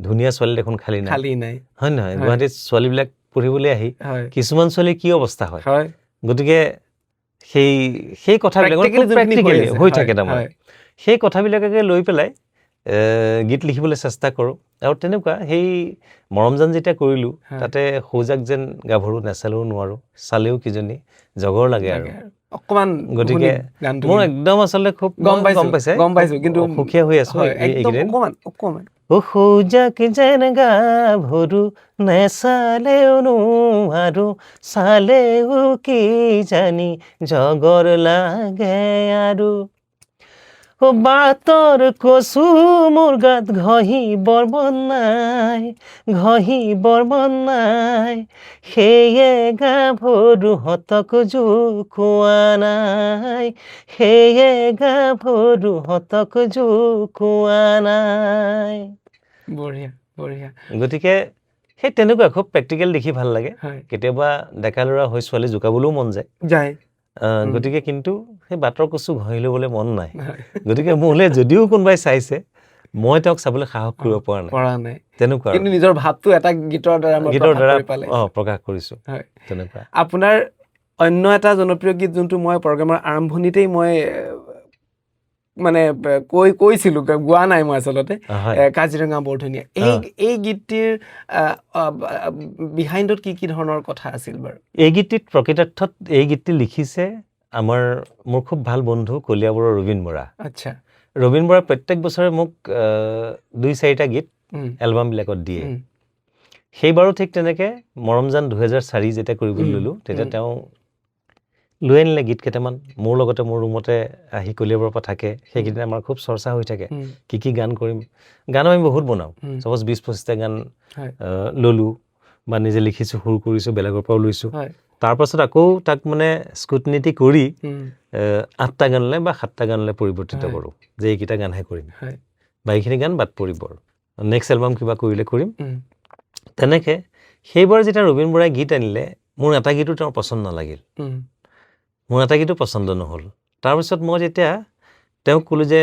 B: ধুনীয়া ছোৱালী দেখোন খালী নাই হয় নহয় গুৱাহাটীত ছোৱালীবিলাক পঢ়িবলৈ আহি কিছুমান ছোৱালীৰ কি অৱস্থা হয় গতিকে সেই কথাবিলাক প্ৰেক্টিকেলি হৈ থাকে তাৰমানে সেই কথাবিলাকে লৈ পেলাই গীত লিখিবলৈ চেষ্টা কৰোঁ আৰু তেনেকুৱা সেই মৰমজান যেতিয়া কৰিলোঁ তাতে সৌজাক যেন গাভৰু নেচালেও নোৱাৰোঁ চালেও কিজনী জগৰ লাগে আৰু
A: অকমান
B: গতিকে মোৰ একদম আচলতে খুব গম পাইছোঁ কিন্তু সুখীয়া হৈ আছোঁ এইকেইদিন সৌজাক যেন গাভৰু নেচালেও নোৱাৰোঁ চালেও কি জানি জগৰ লাগে আৰু ও বাটৰ কচু মোৰ গাত ঘঁহিবৰ মন নাই, ঘঁহিবৰ মন নাই, সেয়ে গাভৰুহঁতক জোকোৱা নাই, সেয়ে গাভৰুহঁতক জোকোৱা নাই।
A: বঢ়িয়া বঢ়িয়া।
B: গতিকে সেই তেনেকুৱা খুব প্ৰেক্টিকেল দেখি ভাল লাগে।
A: হয়
B: কেতিয়াবা ডেকা ল'ৰা হৈ ছোৱালী জোকাবলৈও মন যায়।
A: যায়।
B: গতিকে কিন্তু সেই বাটৰ কচু ঘঁহি ল'বলৈ মন নাই। গতিকে মোলৈ যদিও কোনোবাই চাইছে, মই তেওঁক চাবলৈ সাহস কৰিব পৰা নাই। তেনেকুৱা
A: কিন্তু নিজৰ ভাৱটো এটা গীতৰ দ্বাৰা
B: প্ৰকাশ কৰিছোঁ। তেনেকুৱা
A: আপোনাৰ অন্য এটা জনপ্ৰিয় গীত যোনটো মই প্ৰগ্ৰামৰ আৰম্ভণিতেই মই মানে কৈছিলো, গোৱা নাই মই আচলতে, কাজিৰঙা বৰ ধুনীয়া। এই গীতটিৰ বিহাইণ্ডত কি ধৰণৰ কথা আছিল বাৰু?
B: এই গীতটিত প্ৰকৃতাৰ্থত এই গীতটি লিখিছে মোৰ খুব ভাল বন্ধু কলিয়াবৰৰ ৰবীন বৰা।
A: আচ্ছা।
B: ৰবীন বৰাই প্ৰত্যেক বছৰে মোক 2-4টা গীত এলবামবিলাকত দিয়ে। সেইবাৰো ঠিক তেনেকৈ মৰমজান 2004 যেতিয়া কৰিবলৈ ল'লোঁ, তেতিয়া তেওঁ লৈ আনিলে গীত কেইটামান। মোৰ লগতে মোৰ ৰুমতে আহি কলিয়াবৰৰ পৰা থাকে। সেইকেইদিন আমাৰ খুব চৰ্চা হৈ থাকে, কি গান কৰিম। গানো আমি বহুত বনাওঁ, চাপ'জ 20-25টা গান ল'লোঁ বা নিজে লিখিছোঁ, সুৰ কৰিছোঁ, বেলেগৰ পৰাও লৈছোঁ। তাৰপাছত আকৌ তাক মানে স্কুটনিটি কৰি 8টা গানলৈ বা 7টা গানলৈ পৰিৱৰ্তিত কৰোঁ, যে এইকেইটা গানহে কৰিম বা এইখিনি গান বাদ পৰিব, নেক্সট এলবাম কিবা কৰিলে কৰিম। তেনেকৈ সেইবাৰ যেতিয়া ৰবীন বৰাই গীত আনিলে, মোৰ এটা গীতো তেওঁৰ পচন্দ নালাগিল, মোৰ এটা গীতো পচন্দ নহ'ল। তাৰপিছত মই যেতিয়া তেওঁক ক'লোঁ যে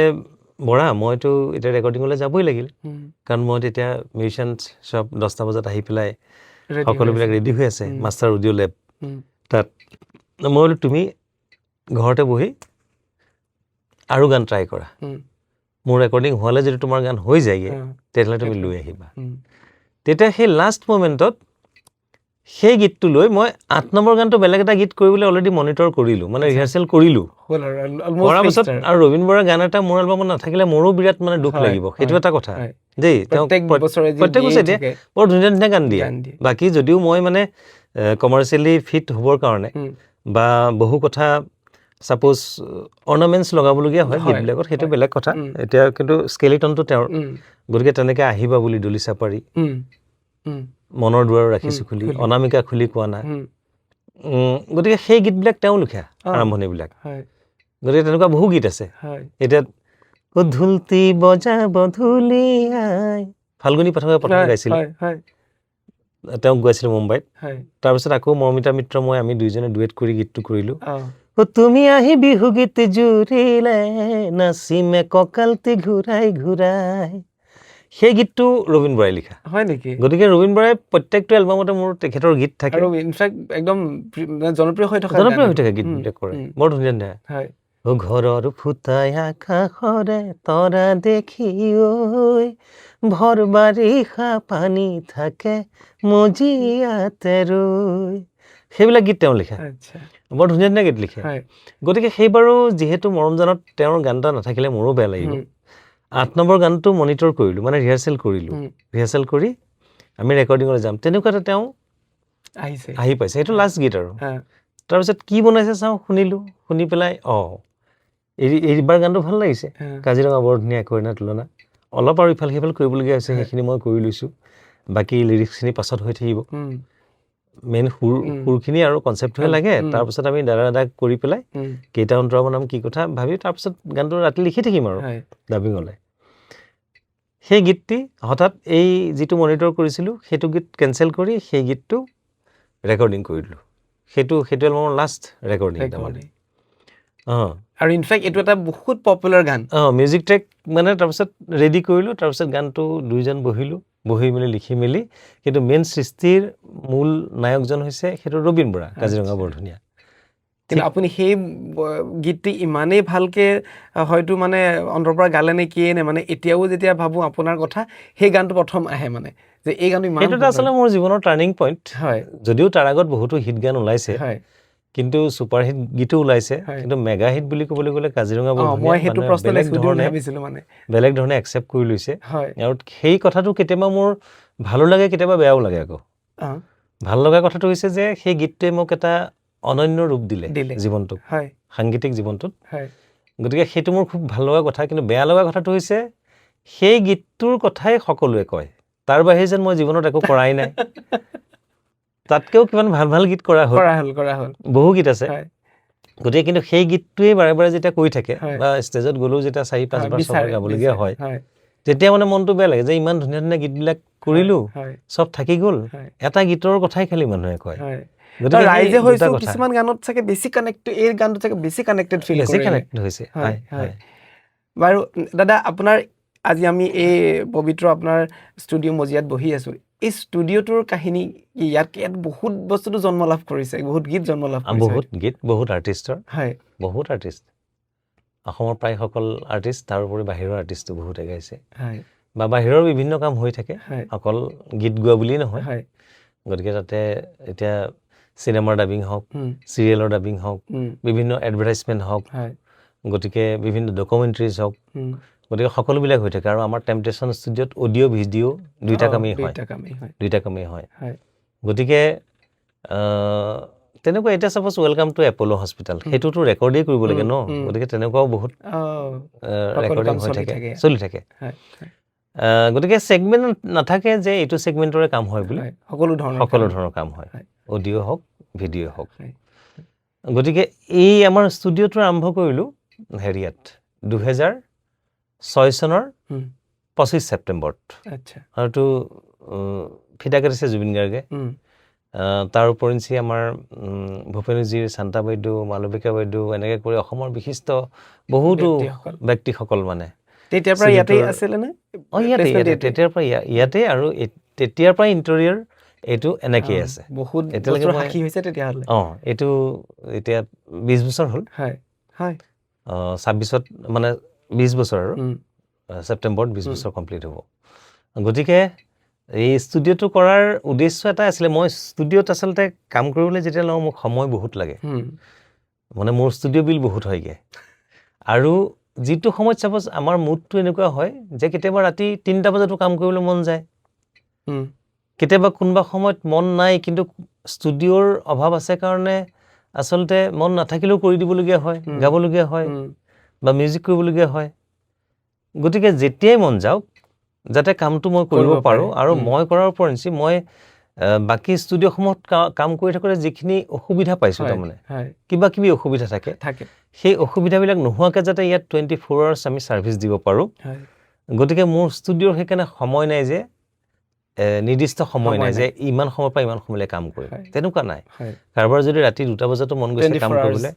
B: বৰা, মইতো এতিয়া ৰেকৰ্ডিঙলৈ যাবই লাগিল, কাৰণ মই তেতিয়া মিউজিচিয়ান চব 10টা বজাত আহি পেলাই সকলোবিলাক ৰেডি হৈ আছে, মাষ্টাৰ অডিঅ' লেব তাত। মই বোলো তুমি ঘৰতে বহি আৰু গান ট্ৰাই কৰা, মোৰ ৰেকৰ্ডিং হোৱালে যদি তোমাৰ গান হৈ যায়গৈ তেতিয়াহ'লে তুমি লৈ আহিবা। তেতিয়া সেই লাষ্ট মমেণ্টত সেই গীতটো লৈ মই 8 নম্বৰ গানটো বেলেগ এটা গীত কৰিবলৈ অলৰেডি মনিটৰ কৰিলোঁ, মানে ৰিহাৰ্চেল কৰিলোঁ। কৰাৰ পিছত আৰু ৰবীন বৰাৰ গান এটা মোৰ এলবামত নাথাকিলে মোৰো বিৰাট মানে দুখ লাগিব। সেইটো এটা কথা দেই, তেওঁ প্ৰত্যেক বছৰে দিয়ে, বৰ ধুনীয়া ধুনীয়া গান দিয়ে। বাকী যদিও মই মানে কমাৰ্চিয়েলি ফিট হ'বৰ কাৰণে বা বহু কথা ছাপ'জ অৰ্নামেণ্টছ লগাবলগীয়া হয় গীতবিলাকত, সেইটো বেলেগ কথা। এতিয়া কিন্তু স্কেলিটনটো তেওঁৰ, গতিকে তেনেকৈ আহিবা বুলি দলি চাপাৰি, মনৰ দুৱাৰ ৰাখিছোঁ খুলি, অনামিকা খুলি কোৱা নাই, গতিকে সেই গীতবিলাক তেওঁ লিখা আৰম্ভণিবিলাক। গতিকে তেনেকুৱা বহু গীত আছে। এতিয়া ঢুলতি বজাব ঢুলিয়াই, ফাল্গুনী পাঠকে প্ৰথম গাইছিলে, তেওঁক গাইছিলোঁ মুম্বাইত। তাৰপিছত আকৌ মৰমিতা মিত্ৰ মই আমি দুইজনে ডুৱেট কৰি গীতটো কৰিলোঁ। তুমি আহি বিহু গীত জুৰিলে, নাচিমে কঁকালটি ঘূৰাই ঘূৰাই, সেই গীতটো ৰবীন বৰাই লিখা।
A: হয় নেকি?
B: গতিকে ৰবীন বৰাই প্ৰত্যেকটো এলবামতে মোৰ তেখেতৰ গীত থাকে,
A: আৰু ইনফেক্ট একদম জনপ্ৰিয় হৈ থাকে
B: গীতবিলাক কৰে, বৰ ধুনীয়া ধুনীয়া। ঘৰৰ ফুটাই আকাশৰে তৰা দেখি ঐ, ভৰ বাৰিষা পানী থাকে মজিয়াতে ৰৈ, সেইবিলাক গীত তেওঁ লিখা, বৰ ধুনীয়া ধুনীয়া গীত লিখে। গতিকে সেইবাৰো যিহেতু মৰমজানত তেওঁৰ গান এটা নাথাকিলে মোৰো বেয়া লাগিব, 8 নম্বৰ গানটো মনিটৰ কৰিলোঁ, মানে ৰিহাৰ্চেল কৰিলোঁ। ৰিহাৰ্চেল কৰি আমি ৰেকৰ্ডিঙলৈ যাম, তেনেকুৱা এটা তেওঁ আহি পাইছে। সেইটো লাষ্ট গীত আৰু। তাৰপিছত কি বনাইছে চাওঁ, শুনিলোঁ, শুনি পেলাই এইবাৰ গানটো ভাল লাগিছে, কাজিৰঙা বৰ ধুনীয়া কইনাৰ তুলনা, অলপ আৰু ইফাল সিফাল কৰিবলগীয়া হৈছে, সেইখিনি মই কৰি লৈছোঁ। বাকী লিৰিক্সখিনি পাছত হৈ থাকিব, মেইন সুৰখিনি আৰু কনচেপ্টটোহে লাগে। তাৰপিছত আমি দাদা কৰি পেলাই কেইটা অন্তৰা বনাম কি কথা ভাবি তাৰপিছত গানটো ৰাতি লিখি থাকিম আৰু ডাবিঙলৈ। সেই গীতটি হঠাৎ এই যিটো মনিটৰ কৰিছিলোঁ সেইটো গীত কেঞ্চেল কৰি সেই গীতটো ৰেকৰ্ডিং কৰিলোঁ। সেইটো এলবামৰ লাষ্ট ৰেকৰ্ডিং তাৰমানে।
A: আৰু ইনফেক্ট এইটো এটা বহুত পপুলাৰ গান।
B: মিউজিক ট্ৰেক মানে তাৰপিছত ৰেডি কৰিলোঁ, তাৰপিছত গানটো দুইজন বহি মেলি লিখি মেলি, কিন্তু মেইন সৃষ্টিৰ মূল নায়কজন হৈছে সেইটো ৰবীন বৰা, কাজিৰঙা বৰ ধুনীয়া।
A: কিন্তু আপুনি সেই গীতটি ইমানেই ভালকে হয়তো মানে অন্তৰৰ পৰা গালে নে কিয়ে নে, মানে এতিয়াও যেতিয়া ভাবোঁ আপোনাৰ কথা সেই গানটো প্ৰথম আহে, মানে যে এই গানটো ইমান।
B: সেইটো আচলতে মোৰ জীৱনৰ টাৰ্ণিং পইণ্ট। যদিও তাৰ আগত বহুতো হিট গান ওলাইছে, কিন্তু ছুপাৰ হিট গীতো ওলাইছে, কিন্তু মেগা হিট বুলি ক'বলৈ গ'লে কাজিৰঙা বৰ ধুনীয়া বেলেগ ধৰণে একচেপ্ট কৰি লৈছে। আৰু সেই কথাটো কেতিয়াবা মোৰ ভালো লাগে, কেতিয়াবা বেয়াও লাগে। আকৌ ভাল লগা কথাটো হৈছে যে সেই গীতটোৱে মোক এটা অনন্য ৰূপ দিলে জীৱনটোক, সাংগীতিক জীৱনটোত। গতিকে সেইটো মোৰ খুব ভাল লগা কথা। কিন্তু বেয়া লগা কথাটো হৈছে সেই গীতটোৰ কথাই সকলোৱে কয়, তাৰ বাহিৰে যেন মই জীৱনত একো কৰাই নাই। তাতকেও কিমান ভাল ভাল গীত কৰা হ'ল, বহু গীত আছে। গতিকে কিন্তু সেই গীতটোৱেই বাৰে বাৰে যেতিয়া কৈ থাকে বা ষ্টেজত গ'লেও যেতিয়া 4-5 বাৰ 6 বাৰ গাবলগীয়া হয়, তেতিয়া মানে মনটো বেয়া লাগে যে ইমান ধুনীয়া ধুনীয়া গীতবিলাক কৰিলো, চব থাকি গ'ল, এটা গীতৰ কথাই খালি মানুহে কয়। গতিকে
A: ৰাইজে হয়তো কিছুমান গানত চাগে বেছি কানেক্টেড, এই গানটো চাগে বেছি কানেক্টেড ফিল কৰে,
B: বেছি কানেক্টেড হৈছে।
A: বাৰু দাদা, আপোনাৰ আজি আমি এই পবিত্ৰ আপোনাৰ ষ্টুডিঅ' মজিয়াত বহি আছো। এই ষ্টুডিঅ'টোৰ কাহিনী ইয়াত বহুত বস্তুটো জন্ম লাভ কৰিছে, বহুত গীত জন্ম লাভ কৰিছে,
B: বহুত গীত, বহুত আৰ্টিষ্টৰ, বহুত আৰ্টিষ্ট, অসমৰ প্ৰায় সকল আৰ্টিষ্ট, তাৰোপৰি বাহিৰৰ আৰ্টিষ্টো বহুতে গাইছে বা বাহিৰৰ বিভিন্ন কাম হৈ থাকে, অকল গীত গোৱা বুলিয়েই নহয়। গতিকে তাতে এতিয়া চিনেমাৰ ডাবিং হওক, চিৰিয়েলৰ ডাবিং হওক, বিভিন্ন এডভাৰটাইজমেণ্ট হওক, গতিকে বিভিন্ন ডকুমেণ্টাৰীজ হওক, গতিকে সকলোবিলাক হৈ থাকে। আৰু আমাৰ টেম্পটেশ্যন ষ্টুডিঅ'ত অডিঅ' ভিডিঅ' দুইটা কামেই হয়। গতিকে তেনেকুৱা এতিয়া চাপ'জ ৱেলকাম টু এপ'ল' হস্পিটেল, সেইটোতো ৰেকৰ্ডেই কৰিব লাগে ন। গতিকে তেনেকুৱাও বহুত ৰেকৰ্ডিং হৈ থাকে, চলি থাকে। গতিকে ছেগমেণ্ট নাথাকে যে এইটো ছেগমেণ্টৰে কাম হয় বুলি, সকলো ধৰণৰ কাম হয়, অডিঅ' হওক, ভিডিঅ' হওক। গতিকে এই আমাৰ ষ্টুডিঅ'টো আৰম্ভ কৰিলোঁ হেৰিয়াত 2006 চনৰ 25 ছেপ্টেম্বৰত। আৰুতো ফিতা কাটিছে জুবিন গাৰ্গে। তাৰ উপৰিঞ্চি আমাৰ ভূপেনজীৰ, শান্তা বাইদেউ, মালবিকা বাইদেউ, এনেকৈ কৰি অসমৰ বিশিষ্ট বহুতো ব্যক্তিসকল মানে
A: তেতিয়াৰ পৰা ইয়াতে আছিলে নে?
B: তেতিয়াৰ পৰা ইয়াতে, আৰু তেতিয়াৰ পৰা ইণ্টেৰিয়ৰ এইটো এনেকেই আছে।
A: বহুত
B: এতিয়ালৈকে
A: সাক্ষী হৈছে তেতিয়াহ'লে।
B: এইটো এতিয়া 20 বছৰ হ'ল। 26ত মানে 20 বছৰ, আৰু ছেপ্টেম্বৰত 20 বছৰ কমপ্লিট হ'ব। গতিকে এই ষ্টুডিঅ'টো কৰাৰ উদ্দেশ্য এটাই আছিলে। মই ষ্টুডিঅ'ত আচলতে কাম কৰিবলৈ যেতিয়া লওঁ, মোক সময় বহুত লাগে, মানে মোৰ ষ্টুডিঅ' বিল বহুত হয়গৈ। আৰু যিটো সময়ত চাপ'জ আমাৰ মুডটো এনেকুৱা হয় যে কেতিয়াবা ৰাতি 3টা বজাতো কাম কৰিবলৈ মন যায়, কেতিয়াবা কোনোবা সময়ত মন নাই, কিন্তু ষ্টুডিঅ'ৰ অভাৱ আছে কাৰণে আচলতে মন নাথাকিলেও কৰি দিবলগীয়া হয়, গাবলগীয়া হয় বা মিউজিক কৰিবলগীয়া হয়। গতিকে যেতিয়াই মন যাওক যাতে কামটো মই কৰিব পাৰোঁ। আৰু মই কৰাৰ উপৰিঞ্চি মই বাকী ষ্টুডিঅ'সমূহত কাম কৰি থাকোঁতে যিখিনি অসুবিধা পাইছোঁ, তাৰমানে কিবা কিবি অসুবিধা থাকে, সেই অসুবিধাবিলাক নোহোৱাকৈ যাতে ইয়াত 24 আৱাৰ্ছ আমি ছাৰ্ভিচ দিব পাৰোঁ। গতিকে মোৰ ষ্টুডিঅ'ৰ সেইকাৰণে সময় নাই যে নিৰ্দিষ্ট সময় নাই যে ইমান সময়ৰ পৰা ইমান সময়লৈ কাম কৰিম, তেনেকুৱা নাই। কাৰোবাৰ যদি ৰাতি 2টা বজাতো মন গৈছে কাম কৰিবলৈ,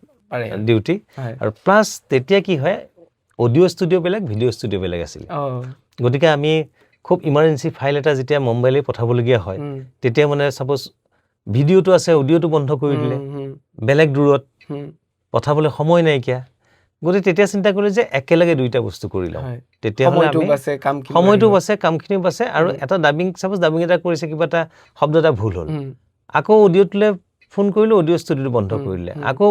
B: ডিউটি। আৰু প্লাছ তেতিয়া কি হয়, অডিঅ' ষ্টুডিঅ' বেলেগ, ভিডিঅ' ষ্টুডিঅ' বেলেগ আছিলে। গতিকে আমি খুব ইমাৰ্জেঞ্চি ফাইল এটা যেতিয়া মুম্বাইলৈ পঠাবলগীয়া হয়, তেতিয়া মানে চাপ'জ ভিডিঅ'টো আছে, অডিঅ'টো বন্ধ কৰি দিলে, বেলেগ দূৰত পঠাবলৈ সময় নাইকিয়া। গতিকে তেতিয়া চিন্তা কৰিলোঁ যে একেলগে 2টা বস্তু কৰি লওঁ, তেতিয়াহ'লে আমি সময়টো বাচে, কামখিনিও বাচে। আৰু এটা ডাবিং, চাপ'জ ডাবিং এটা কৰিছে, কিবা এটা শব্দ এটা ভুল হ'ল, আকৌ অডিঅ'টোলৈ ফোন কৰিলোঁ, অডিঅ' ষ্টুডিঅ'টো বন্ধ কৰি দিলে, আকৌ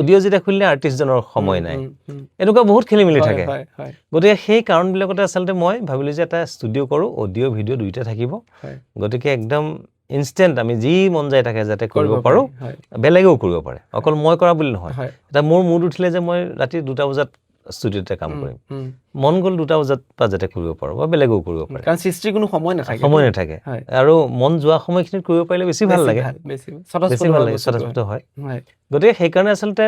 B: অডিঅ' যেতিয়া খুলিলে আৰ্টিষ্টজনৰ সময় নাই, এনেকুৱা বহুত খেলি মেলি থাকে। গতিকে সেই কাৰণবিলাকতে আচলতে মই ভাবিলোঁ যে এটা ষ্টুডিঅ' কৰোঁ, অডিঅ' ভিডিঅ' 2টা থাকিব। গতিকে একদম ইনষ্টেণ্ট আমি যি মন যায় তাকে যাতে কৰিব পাৰোঁ, বেলেগেও কৰিব পাৰে, অকল মই কৰা বুলি নহয়। এটা মোৰ মুড উঠিলে যে মই ৰাতি 2টা বজাত ষ্টুডিঅ'তে কাম কৰিম, মন গ'ল 2টা বজাত পৰা যাতে কৰিব পাৰোঁ, বা বেলেগেও কৰিব পাৰে, কাৰণ সৃষ্টিৰ কোনো সময় নাথাকে। আৰু মন যোৱা সময়খিনিত কৰিব পাৰিলে বেছি ভাল লাগে, বেছি ভাল লাগে, স্বতঃস্ফূৰ্ত হয়। গতিকে সেইকাৰণে আচলতে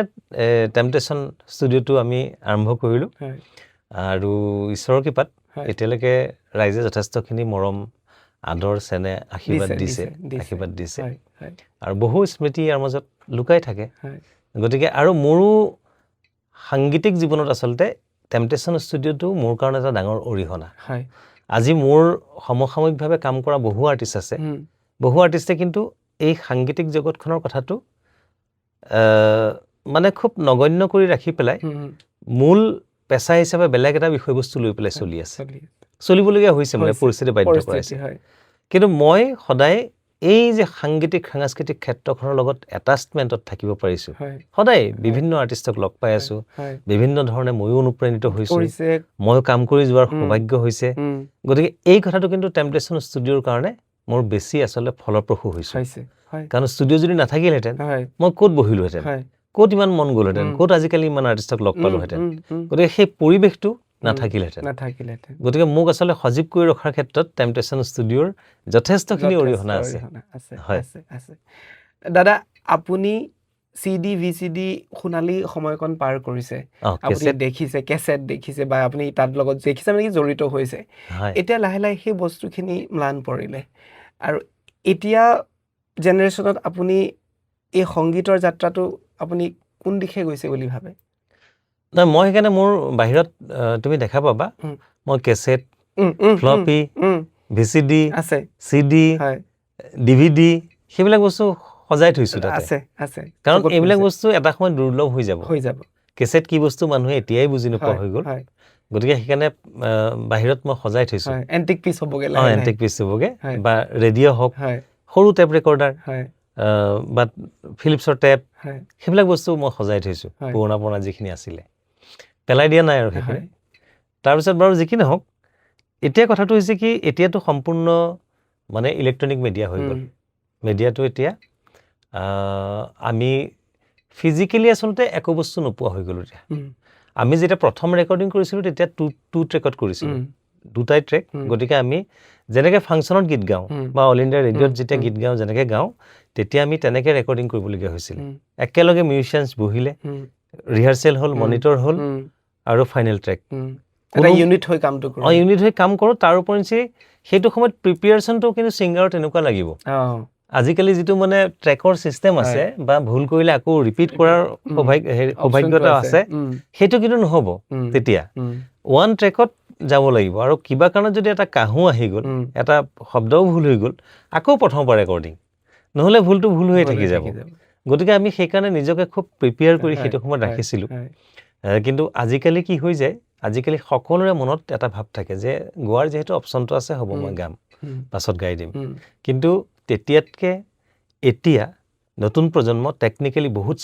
B: টেম্পটেশ্যন ষ্টুডিঅ'টো আমি আৰম্ভ কৰিলোঁ। আৰু ঈশ্বৰৰ কৃপাত এতিয়ালৈকে ৰাইজে যথেষ্টখিনি মৰম, আদৰ, চেনেহ, আশীৰ্বাদ দিছে। আৰু বহু স্মৃতি ইয়াৰ মাজত লুকাই থাকে। গতিকে আৰু মোৰো সাংগীতিক জীৱনত আচলতে টেম্পটেশ্যন ষ্টুডিঅ'টো মোৰ কাৰণে এটা ডাঙৰ অৰিহণা। আজি মোৰ সমসাময়িকভাৱে কাম কৰা বহু আৰ্টিষ্ট আছে, বহু আৰ্টিষ্টে কিন্তু এই সাংগীতিক জগতখনৰ কথাটো মানে খুব নগণ্য কৰি ৰাখি পেলাই মূল পেচা হিচাপে বেলেগ এটা বিষয়বস্তু লৈ পেলাই চলিবলগীয়া হৈছে, মানে পৰিস্থিতি বাধ্য কৰাইছে। কিন্তু মই সদায় এই যে সাংস্কৃতিক ক্ষেত্ৰখনৰ লগত এটাচমেণ্টত থাকিব পাৰিছোঁ, সদায় বিভিন্ন আৰ্টিষ্টক লগ পাই আছোঁ, বিভিন্ন ধৰণে ময়ো অনুপ্ৰাণিত হৈছোঁ, ময়ো কাম কৰি যোৱাৰ সৌভাগ্য হৈছে। গতিকে এই কথাটো কিন্তু টেম্পটেশ্যন ষ্টুডিঅ'ৰ কাৰণে মোৰ বেছি আচলতে ফলপ্ৰসূ হৈছে। কাৰণ ষ্টুডিঅ' যদি নাথাকিলহেঁতেন মই ক'ত বহিলোহেঁতেন, ক'ত ইমান মন গ'লহেঁতেন, ক'ত আজিকালি ইমান আৰ্টিষ্টক লগ পালোহেঁতেন, গতিকে সেই পৰিৱেশটো নাথাকিলেহেঁতেন। গতিকে মোক আচলতে সজীৱ কৰি ৰখাৰ ক্ষেত্ৰত টেম্পটেশ্যন ষ্টুডিঅ'ৰ যথেষ্টখিনি অৰিহণা আছে। হয়
A: দাদা, আপুনি CD VCD সোণালী সময়কণ পাৰ কৰিছে, আপুনি দেখিছে, কেছেট দেখিছে বা আপুনি তাৰ লগত দেখিছে মানে কি জড়িত হৈছে। এতিয়া লাহে লাহে সেই বস্তুখিনি ম্লান পৰিলে আৰু এতিয়া জেনেৰেশ্যনত আপুনি এই সংগীতৰ যাত্ৰাটো আপুনি কোন দিশে গৈছে বুলি ভাবে?
B: নাই, মই সেইকাৰণে মোৰ বাহিৰত তুমি দেখা পাবা মই cassette, floppy, VCD, CD, DVD সেইবিলাক বস্তু সজাই থৈছোঁ তাতে। কাৰণ এইবিলাক বস্তু এটা সময়ত দুৰ্লভ হৈ যাব। কেছেট কি বস্তু মানুহে এতিয়াই বুজি নোপোৱা হৈ গ'ল। গতিকে সেইকাৰণে বাহিৰত মই সজাই থৈছোঁ।
A: এণ্টিক পিচ হ'বগৈ,
B: এণ্টিক পিচ হ'বগৈ বা ৰেডিঅ' হওক, সৰু টেপ ৰেকৰ্ডাৰ বা ফিলিপছৰ টেপ, সেইবিলাক বস্তু মই সজাই থৈছোঁ। পুৰণা পুৰণা যিখিনি আছিলে পেলাই দিয়া নাই আৰু সেইখিনি। তাৰপিছত বাৰু যি কি নহওক, এতিয়া কথাটো হৈছে কি, এতিয়াতো সম্পূৰ্ণ মানে ইলেক্ট্ৰনিক মিডিয়া হৈ গ'ল। মিডিয়াটো এতিয়া আমি ফিজিকেলি আচলতে একো বস্তু নোপোৱা হৈ গ'লো এতিয়া। আমি যেতিয়া প্ৰথম ৰেকৰ্ডিং কৰিছিলোঁ তেতিয়া টু ট্ৰেকত কৰিছিলোঁ, দুটাই ট্ৰেক। গতিকে আমি যেনেকৈ ফাংচনত গীত গাওঁ বা অল ইণ্ডিয়া ৰেডিঅ'ত যেতিয়া গীত গাওঁ যেনেকৈ গাওঁ, তেতিয়া আমি তেনেকৈ ৰেকৰ্ডিং কৰিবলগীয়া হৈছিল। একেলগে মিউজিচিয়ানছ বহিলে, ৰিহাৰ্চেল হ'ল, মনিটৰ হ'ল আৰু ফাইনেল ট্ৰেক।
A: ইউনিট হৈ কামটো কৰোঁ।
B: ইউনিট হৈ কাম কৰোঁ। তাৰ উপৰিঞ্চি সেইটো সময়ত প্ৰিপেয়াৰেশ্যনটো কিন্তু ছিংগাৰৰ তেনেকুৱা লাগিব। আজিকালি যিটো মানে ট্ৰেকৰ ছিষ্টেম আছে বা ভুল কৰিলে আকৌ ৰিপিট কৰাৰ সৌভাগ্যতা আছে, সেইটো কিন্তু নহ'ব তেতিয়া। ওৱান ট্ৰেকত যাব লাগিব আৰু কিবা কাৰণত যদি এটা কাহো আহি গ'ল, এটা শব্দও ভুল হৈ গ'ল, আকৌ প্ৰথমৰ পৰা ৰেকৰ্ডিং, নহ'লে ভুলটো ভুল হৈয়ে থাকি যাব। গতিকে আমি সেইকাৰণে নিজকে খুব প্ৰিপেয়াৰ কৰি সেইটো সময়ত ৰাখিছিলোঁ। কিন্তু আজিকালি কি হৈ যায়, আজিকালি সকলোৰে মনত এটা ভাৱ থাকে যে গোৱাৰ যিহেতু অপশ্যনটো আছে, হ'ব মই গাম, পাছত গাই দিম। কিন্তু তেতিয়াতকৈ এতিয়া নতুন প্ৰজন্ম টেকনিকেলি বহুত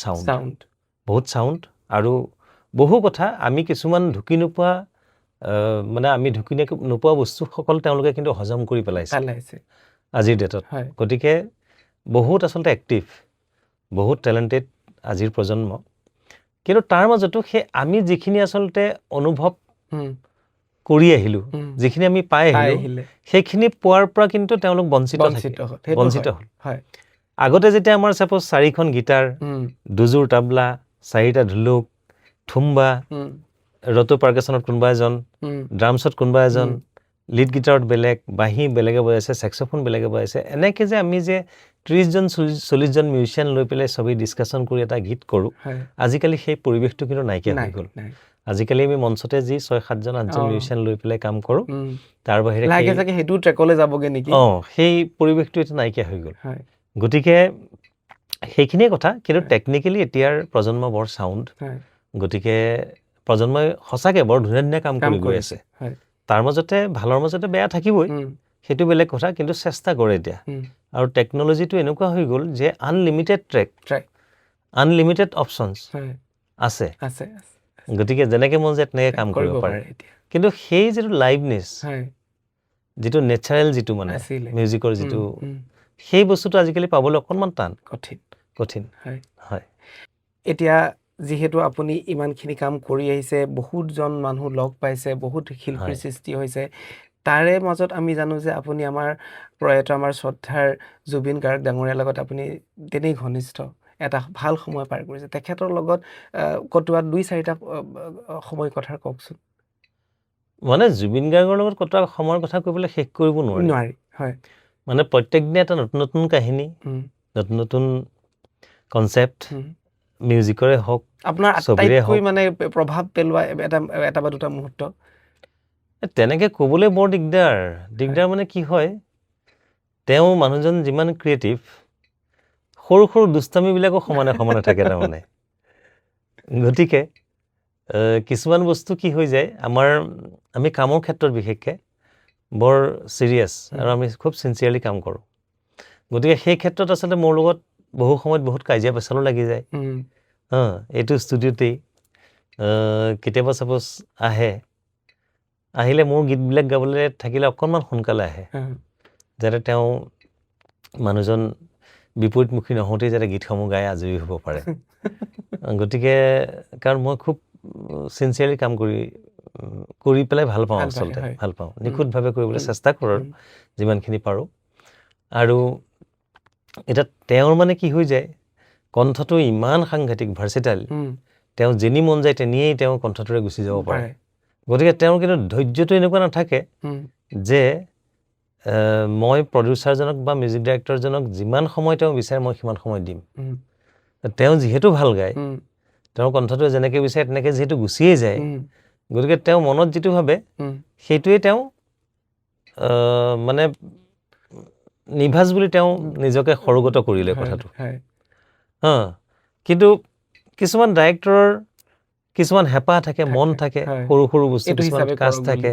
B: চাউণ্ড আৰু বহু কথা আমি কিছুমান ঢুকি নোপোৱা মানে আমি ঢুকি নোপোৱা বস্তুসকল তেওঁলোকে কিন্তু হজম কৰি পেলাইছে আজিৰ ডেটত। গতিকে বহুত আচলতে এক্টিভ, বহুত টেলেণ্টেড আজিৰ প্ৰজন্ম। কিন্তু তাৰ মাজতো সেই আমি যিখিনি আচলতে অনুভৱ কৰি আহিলোঁ, যিখিনি আমি পাই আহিলোঁ, সেইখিনি পোৱাৰ পৰা কিন্তু তেওঁলোক বঞ্চিত হ'ল। আগতে যেতিয়া আমাৰ ছাপ'জ 4খন গীটাৰ, 2যোৰ তাবলা, 4টা ঢোলক, থুম্বা, ৰটো পাৰ্কাছনত কোনোবা এজন, ড্ৰামছত কোনোবা এজন, লিড গীটাৰত বেলেগ, বাঁহী বেলেগে বজাইছে, ছেক্সোফোন বেলেগে বজাইছে, এনেকৈ যে আমি যে 30জন 40জন মিউজিচিয়ান লৈ পেলাই চবেই ডিছকাশ্যন কৰি এটা গীত কৰোঁ, আজিকালি সেই পৰিৱেশটো কিন্তু নাইকিয়া হৈ গ'ল। আজিকালি আমি মঞ্চতে যি 6-7জন 8জন মিউজিচিয়ান লৈ পেলাই কাম কৰোঁ, তাৰ বাহিৰে
A: সেইটো ট্ৰেকলৈ যাবগৈ নেকি,
B: সেই পৰিৱেশটো এতিয়া নাইকিয়া হৈ গ'ল। গতিকে সেইখিনিয়ে কথা। কিন্তু টেকনিকেলি এতিয়াৰ প্ৰজন্ম বৰ চাউণ্ড। গতিকে প্ৰজন্মই সঁচাকৈ বৰ ধুনীয়া ধুনীয়া কাম কৰি গৈ আছে। তাৰ মাজতে ভালৰ মাজতে বেয়া থাকিবই, সেইটো বেলেগ কথা, কিন্তু চেষ্টা কৰে এতিয়া। আৰু টেকন'লজিটো এনেকুৱা হৈ গ'ল যে আনলিমিটেড ট্ৰেক, আনলিমিটেড অপশ্যনছ আছে। গতিকে যেনেকৈ মন যায় তেনেকৈ কাম কৰিব পাৰে। কিন্তু সেই যিটো লাইভনেছ, যিটো নেচাৰেল যিটো মানে মিউজিকৰ যিটো, সেই বস্তুটো আজিকালি পাবলৈ অকণমান টান, কঠিন। হয়।
A: এতিয়া যিহেতু আপুনি ইমানখিনি কাম কৰি আহিছে, বহুতজন মানুহ লগ পাইছে, বহুত শিল্পীৰ সৃষ্টি হৈছে, তাৰে মাজত আমি জানো যে আপুনি আমাৰ প্ৰয়াত আমাৰ শ্ৰদ্ধাৰ জুবিন গাৰ্গ ডাঙৰীয়াৰ লগত আপুনি তেনেই ঘনিষ্ঠ, এটা ভাল সময় পাৰ কৰিছে। তেখেতৰ লগত কটোৱা 2-4টা সময় কথা কওকচোন।
B: মানে জুবিন গাৰ্গৰ লগত কটোৱা সময়ৰ কথা কৰিবলৈ শেষ কৰিব নোৱাৰি। মানে প্ৰত্যেক দিনে এটা নতুন নতুন কাহিনী, নতুন নতুন কনচেপ্ট, মিউজিকৰে হওক,
A: আপোনাৰ আটাইতকৈ মানে প্ৰভাৱ পেলোৱা এটা বা দুটা মুহূৰ্ত।
B: তেনেকৈ ক'বলৈ বৰ দিগদাৰ মানে কি হয়, তেওঁ মানুহজন যিমান ক্ৰিয়েটিভ, সৰু সৰু দুষ্টামিবিলাকো সমানে সমানে থাকে তাৰমানে। গতিকে কিছুমান বস্তু কি হৈ যায়, আমি কামৰ ক্ষেত্ৰত বিশেষকৈ বৰ ছিৰিয়াছ আৰু আমি খুব চিনচিয়াৰলি কাম কৰোঁ। গতিকে সেই ক্ষেত্ৰত আচলতে মোৰ লগত বহু সময়ত বহুত কাজিয়া পেচালো লাগি যায়। এইটো ষ্টুডিঅ'তেই কেতিয়াবা ছাপ'জ আহিলে মোৰ গীতবিলাক গাবলৈ থাকিলে অকণমান সোনকালে আহে, যাতে তেওঁ মানুহজন বিপৰীতমুখী নহওঁতেই যাতে গীতসমূহ গাই আজৰি হ'ব পাৰে। গতিকে কাৰণ মই খুব চিনচিয়াৰলি কাম কৰি পেলাই ভাল পাওঁ, আচলতে ভাল পাওঁ, নিখুঁতভাৱে কৰিবলৈ চেষ্টা কৰোঁ আৰু যিমানখিনি পাৰোঁ। আৰু এতিয়া তেওঁৰ মানে কি হৈ যায়, কণ্ঠটো ইমান সাংঘাতিক ভাৰ্চেটাইল, তেওঁ যেনি মন যায় তেনিয়েই তেওঁ কণ্ঠটোৰে গুচি যাব পাৰে। গতিকে তেওঁৰ কিন্তু ধৈৰ্যটো এনেকুৱা নাথাকে যে মই প্ৰডিউচাৰজনক বা মিউজিক ডাইৰেক্টৰজনক যিমান সময় তেওঁ বিচাৰে মই সিমান সময় দিম। তেওঁ যিহেতু ভাল গায়, তেওঁৰ কণ্ঠটোৱে যেনেকৈ বিচাৰে তেনেকৈ যিহেতু গুচিয়ে যায়, গতিকে তেওঁ মনত যিটো ভাবে সেইটোৱে তেওঁ মানে নিভাঁজ বুলি তেওঁ নিজকে সৰুগত কৰিলে কথাটো। কিন্তু কিছুমান ডাইৰেক্টৰৰ কিছুমান হেঁপাহ থাকে, মন থাকে, সৰু সৰু বস্তু কিছুমান কাজ থাকে,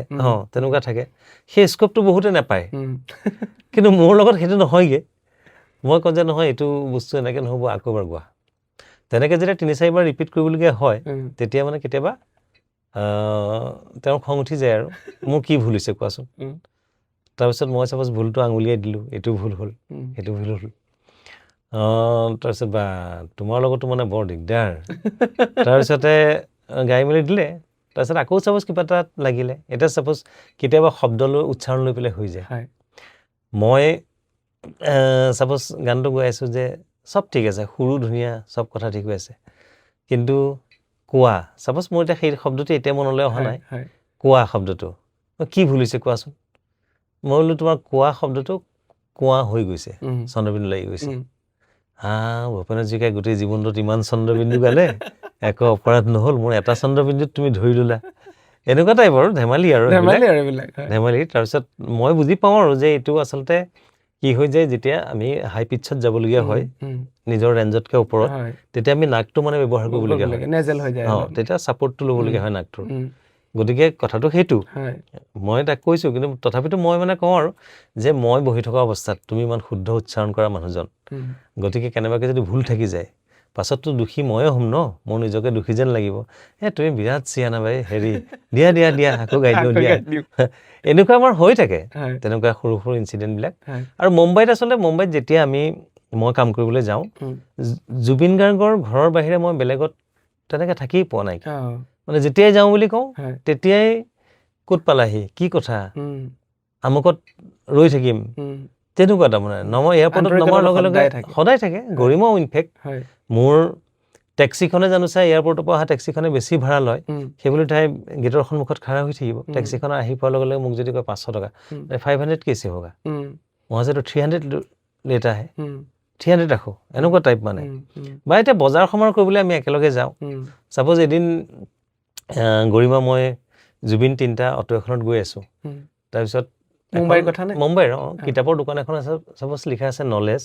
B: তেনেকুৱা থাকে, সেই স্কোপটো বহুতে নাপায়। কিন্তু মোৰ লগত সেইটো নহয়গৈ। মই কওঁ যে নহয় এইটো বস্তু এনেকৈ নহ'ব, আকৌ এবাৰ গোৱা। তেনেকৈ যেতিয়া ৩-৪বাৰ ৰিপিট কৰিবলগীয়া হয়, তেতিয়া মানে কেতিয়াবা তেওঁৰ খং উঠি যায় আৰু মোৰ কি ভুল হৈছে কোৱাচোন। তাৰপিছত মই চাপ'জ ভুলটো আঙুলিয়াই দিলোঁ, এইটো ভুল হ'ল, সেইটো ভুল হ'ল। তাৰপিছত বা তোমাৰ লগতো মানে বৰ দিগদাৰ। তাৰপিছতে গাই মেলি দিলে, তাৰপিছত আকৌ চাপ'জ কিবা এটাত লাগিলে। এতিয়া চাপ'জ কেতিয়াবা শব্দ লৈ উচ্চাৰণ লৈ পেলাই হৈ যায়। মই চাপ'জ গানটো গাই আছোঁ যে চব ঠিক আছে, সুৰো ধুনীয়া, চব কথা ঠিক হৈ আছে, কিন্তু কোৱা, চাপ'জ মোৰ এতিয়া সেই শব্দটো এতিয়া মনলৈ অহা নাই, কোৱা শব্দটো কি ভুল হৈছে কোৱাচোন। মই বোলো তোমাৰ কোৱা শব্দটো কোৱা হৈ গৈছে, চন্দ্ৰবিন্দু লাগি গৈছে। ভূপেন হাজৰিকাই গোটেই জীৱনটোত ইমান চন্দ্ৰবিন্দু গালে, একো অপৰাধ নহ'ল, মোৰ এটা চন্দ্ৰবিন্দুত তুমি ধৰি ল'লা। এনেকুৱা টাইপ আৰু ধেমালি আৰু ধেমালি। তাৰপিছত মই বুজি পাওঁ আৰু যে এইটো আচলতে কি হৈ যায়, যেতিয়া আমি হাই পিটছত যাবলগীয়া হয় নিজৰ ৰেঞ্জতকৈ ওপৰত, তেতিয়া আমি নাকটো মানে ব্যৱহাৰ কৰিবলগীয়া হয়। তেতিয়া ছাপৰ্টটো ল'বলগীয়া হয় নাকটোৰ। গতিকে কথাটো সেইটো মই তাক কৈছোঁ, কিন্তু তথাপিতো মই মানে কওঁ আৰু যে মই বহি থকা অৱস্থাত তুমি ইমান শুদ্ধ উচ্চাৰণ কৰা মানুহজন, গতিকে কেনেবাকৈ যদি ভুল থাকি যায় পাছততো দোষী ময়ে হ'ম ন, মোৰ নিজকে দোষী যেন লাগিব। তুমি বিৰাট চিয়ানা বাই, হেৰি দিয়া আকৌ গাই দিওঁ দিয়া। এনেকুৱা আমাৰ হৈ থাকে তেনেকুৱা সৰু সৰু ইনচিডেণ্টবিলাক। আৰু মুম্বাইত যেতিয়া মই কাম কৰিবলৈ যাওঁ, জুবিন গাৰ্গৰ ঘৰৰ বাহিৰে মই বেলেগত তেনেকৈ থাকিয়েই পোৱা নাই। মানে যেতিয়াই যাওঁ বুলি কওঁ তেতিয়াই ক'ত পালাহি, কি কথা, আমুকত ৰৈ থাকিম, তেনেকুৱা তাৰমানে। এয়াৰপৰ্টত নমাৰ লগে লগে সদায় থাকে, গৰিমাও ইনফেক্ট। মোৰ টেক্সিখনে জানো চাই এয়াৰপৰ্টৰ পৰা অহা টেক্সিখনে বেছি ভাড়া লয়, সেইবুলি তাই গেটৰ সন্মুখত খাৰা হৈ থাকিব। টেক্সিখন আহি পোৱাৰ লগে লগে মোক যদি কয় 500 টকা, 500 কেছে হোগা, মই যে 300 লেটা হে, 300 ৰাখো, এনেকুৱা টাইপ মানে। বা এতিয়া বজাৰ সমাৰ কৰিবলৈ আমি একেলগে যাওঁ। ছাপ'জ এদিন গৰিমা মই জুবিন 3টা অটো এখনত গৈ আছোঁ। তাৰপিছত মুম্বাইৰ কিতাপৰ দোকান এখন আছে, ছাপ'জ লিখা আছে নলেজ,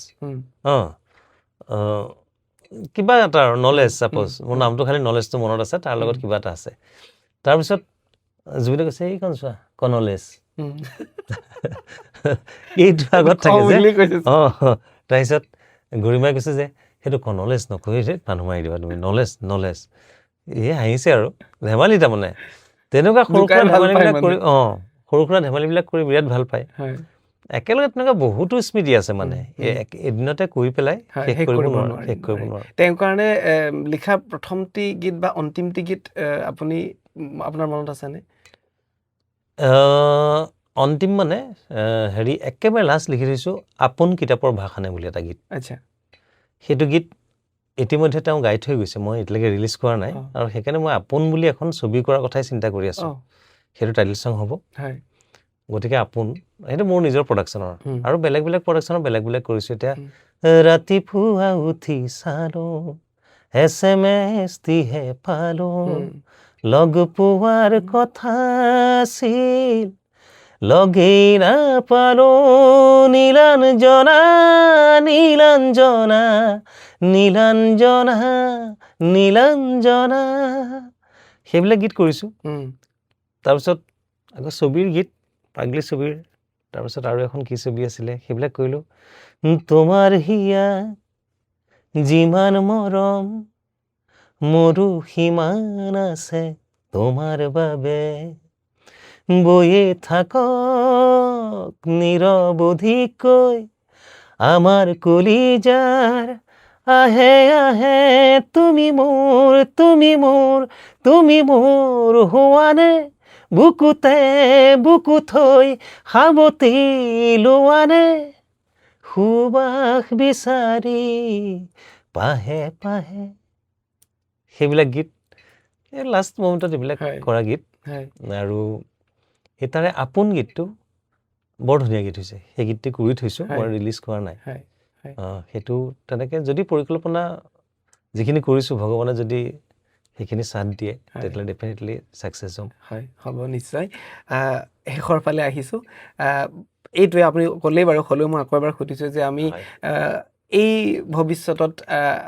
B: কিবা এটা আৰু নলেজ, ছাপ'জ মোৰ নামটো খালি নলেজটো মনত আছে, তাৰ লগত কিবা এটা আছে। তাৰপিছত জুবিনে কৈছে এইখন চোৱা কনলেজ, এইটো আগত থাকে যে। তাৰপিছত গৰিমাই কৈছে যে সেইটো কনলেজ নকয় যে, মানুহ মাৰি দিবা তুমি, নলেজ। হাঁহিছে আৰু ধেমালি তাৰমানে। তেনেকুৱা সৰু সুৰা ধেমালিবিলাক কৰি বিৰাট ভাল পায়। একেলগে তেনেকুৱা বহুতো স্মৃতি আছে মানে, এদিনতে কৰি পেলাই শেষ কৰিব নোৱাৰে।
A: তেওঁৰ কাৰণে লিখা প্ৰথমটি গীত বা অন্তিমটি গীত আপোনাৰ মনত আছেনে?
B: অন্তিম মানে একেবাৰে লাষ্ট লিখি থৈছোঁ আপোন কিতাপৰ ভাষানে বুলি এটা গীত। সেইটো গীত ইতিমধ্যে তেওঁ গাই থৈ গৈছে, মই এতিয়ালৈকে ৰিলিজ কৰা নাই। আৰু সেইকাৰণে মই আপোন বুলি এখন ছবি কৰাৰ কথাই চিন্তা কৰি আছোঁ। সেইটো টাইটেল চং হ'ব। গতিকে আপোন, সেইটো মোৰ নিজৰ প্ৰডাকশ্যনৰ। আৰু বেলেগ প্ৰডাকশ্যনৰ বেলেগ কৰিছোঁ। এতিয়া ৰাতিপুৱা উঠি চালোঁ, SMS দিহে পালোঁ, লগ পোৱাৰ কথা আছিল, লগেই নাপালোঁ, নীলাঞ্জনা, সেইবিলাক গীত কৰিছোঁ। তাৰপিছত আকৌ ছবিৰ গীত, পাগলী ছবিৰ, তাৰপিছত আৰু এখন কি ছবি আছিলে, সেইবিলাক কৰিলোঁ। তোমাৰ হিয়া যিমান মৰম, মোৰো সিমান আছে তোমাৰ বাবে, বয়ে থাকক নিৰৱধিকৈ আমাৰ কলিজাৰ আহে আহে তুমি মোৰ হোৱানে বুকুতে বুকু থৈ সাৱটি লোৱানে সুবাস বিচাৰি পাহে পাহে। সেইবিলাক গীত এই লাষ্ট মমেণ্টত এইবিলাক কৰা গীত। আৰু সেই তাৰে আপোন গীতটো বৰ ধুনীয়া গীত হৈছে। সেই গীতটি কৰি থৈছোঁ, মই ৰিলিজ কৰা নাই। সেইটো তেনেকৈ যদি পৰিকল্পনা যিখিনি কৰিছোঁ ভগৱানে যদি সেইখিনি চাথ দিয়ে তেতিয়াহ'লে ডেফিনেটলি ছাকচেছ হ'ম।
A: হয়, হ'ব নিশ্চয়। শেষৰ ফালে আহিছোঁ। এইটোৱে আপুনি ক'লেই বাৰু, হ'লেও মই আকৌ এবাৰ সুধিছোঁ যে আমি এই ভৱিষ্যতত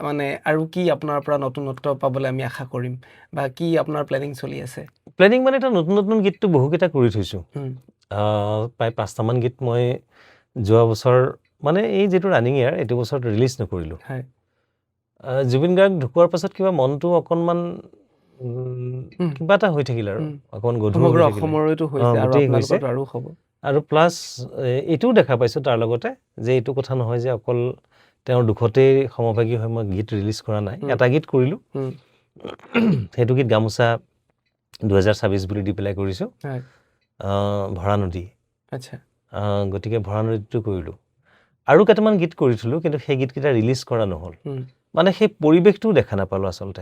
A: মানে আৰু কি আপোনাৰ পৰা নতুনত্ব পাবলৈ আমি আশা কৰিম, বা কি আপোনাৰ প্লেনিং চলি আছে?
B: প্লেনিং মানে এটা নতুন নতুন গীতটো বহুকেইটা কৰি থৈছোঁ। প্ৰায় 5টামান গীত মই যোৱা বছৰ মানে এই যিটো ৰানিং ইয়াৰ এইটো বছৰত ৰিলিজ নকৰিলোঁ। জুবিন গাৰ্গ ঢুকোৱাৰ পাছত কিবা মনটো অকণমান কিবা এটা হৈ থাকিল আৰু অকণমান গধুৰ হৈ থাকিলে। আৰু প্লাছ এইটোও দেখা পাইছোঁ তাৰ লগতে যে এইটো কথা নহয় যে অকল তেওঁৰ দুখতেই সমভাগী হৈ মই গীত ৰিলিজ কৰা নাই। এটা গীত কৰিলোঁ, সেইটো গীত গামোচা 2026 বুলি দি পেলাই কৰিছোঁ, ভৰা নদী। গতিকে ভৰা নদীটো কৰিলোঁ। আৰু কেইটামান গীত কৰি থলোঁ, কিন্তু সেই গীতকেইটা ৰিলিজ কৰা নহ'ল। মানে সেই পৰিৱেশটোও দেখা নাপালোঁ আচলতে।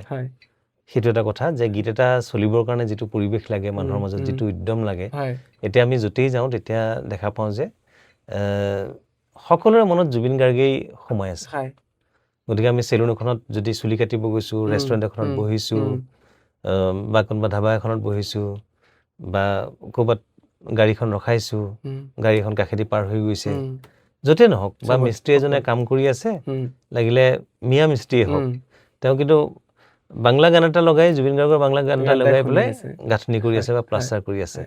B: সেইটো এটা কথা যে গীত এটা চলিবৰ কাৰণে যিটো পৰিৱেশ লাগে, মানুহৰ মাজত যিটো উদ্যম লাগে, এতিয়া আমি য'তেই যাওঁ তেতিয়া দেখা পাওঁ যে সকলোৰে মনত জুবিন গাৰ্গেই সোমাই আছে। গতিকে আমি চেলুন এখনত যদি চুলি কাটিব গৈছোঁ, ৰেষ্টুৰেণ্ট এখনত বহিছোঁ, বা কোনোবা ধাবা এখনত বহিছোঁ, বা ক'ৰবাত গাড়ীখন ৰখাইছোঁ, গাড়ীখন কাষেদি পাৰ হৈ গৈছে, য'তে নহওক, বা মিস্ত্ৰী এজনে কাম কৰি আছে, লাগিলে মিয়া মিস্ত্ৰীয়ে হওক, তেওঁ কিন্তু বাংলা গান এটা লগাই, জুবিন গাৰ্গৰ বাংলা গান এটা লগাই পেলাই গাঁথনি কৰি আছে বা প্লাষ্টাৰ কৰি আছে।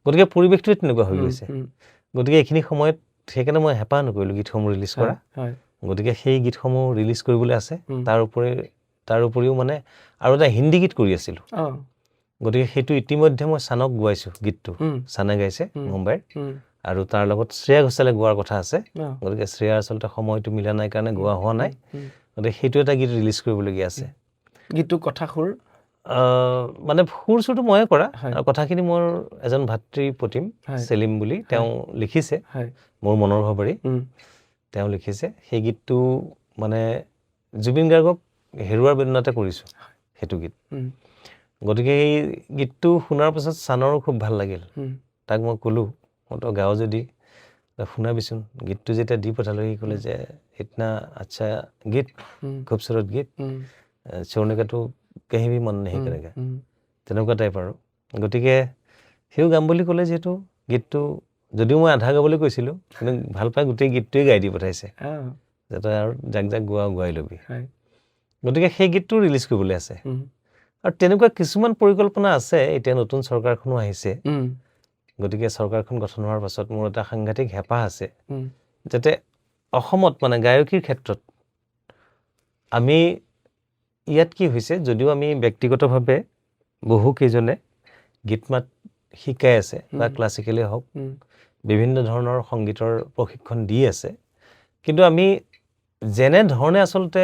B: গতিকে পৰিৱেশটোৱে তেনেকুৱা হৈ গৈছে। গতিকে এইখিনি সময়ত সেইকাৰণে মই হেঁপাহ নকৰিলোঁ গীতসমূহ ৰিলিজ কৰা। গতিকে সেই গীতসমূহ ৰিলিজ কৰিবলৈ আছে। তাৰ উপৰিও মানে আৰু এটা হিন্দী গীত কৰি আছিলোঁ। গতিকে সেইটো ইতিমধ্যে মই চানক গোৱাইছোঁ গীতটো, চানে গাইছে মুম্বাইৰ। আৰু তাৰ লগত শ্ৰেয়া ঘোষালে গোৱাৰ কথা আছে। গতিকে শ্ৰেয়াৰ আচলতে সময়টো মিলা নাই কাৰণে গোৱা হোৱা নাই। গতিকে সেইটো এটা গীত ৰিলিজ কৰিবলগীয়া আছে।
A: গীতটো কথা সুৰ
B: মানে সুৰ চুৰটো ময়ে কৰা, আৰু কথাখিনি মোৰ এজন ভাতৃ প্ৰতিম চেলিম বুলি তেওঁ লিখিছে, মোৰ মনৰ ভাৱেৰে তেওঁ লিখিছে। সেই গীতটো মানে জুবিন গাৰ্গক হেৰুৱাৰ বেদনাতে কৰিছোঁ সেইটো গীত। গতিকে এই গীতটো শুনাৰ পাছত চানৰো খুব ভাল লাগিল। তাক মই ক'লোঁ, মই তই গাৱ যদি শুনাবিচোন। গীতটো যেতিয়া দি পঠালোঁ, সি ক'লে যে ইতনা আচ্ছা গীত, খুবচুৰত গীত, छोड़ने का तो कहीं भी मन नहीं करेगा, তেনেকুৱা টাইপ আৰু। গতিকে সিও গাম বুলি ক'লে, যিহেতু গীতটো যদিও মই আধা গাবলৈ কৈছিলোঁ, কিন্তু ভাল পাই গোটেই গীতটোৱে গাই দি পঠাইছে যে তই আৰু জাক জাক গোৱাই ল'বি। গতিকে সেই গীতটো ৰিলিজ কৰিবলৈ আছে। আৰু তেনেকুৱা কিছুমান পৰিকল্পনা আছে। এতিয়া নতুন চৰকাৰখনো আহিছে। গতিকে চৰকাৰখন গঠন হোৱাৰ পাছত মোৰ এটা সাংঘাতিক হেঁপাহ আছে যাতে অসমত মানে গায়কীৰ ক্ষেত্ৰত আমি ইয়াত কি হৈছে, যদিও আমি ব্যক্তিগতভাৱে বহুকেইজনে গীত মাত শিকাই আছে বা ক্লাছিকেলি হওক, বিভিন্ন ধৰণৰ সংগীতৰ প্ৰশিক্ষণ দি আছে, কিন্তু আমি যেনেধৰণে আচলতে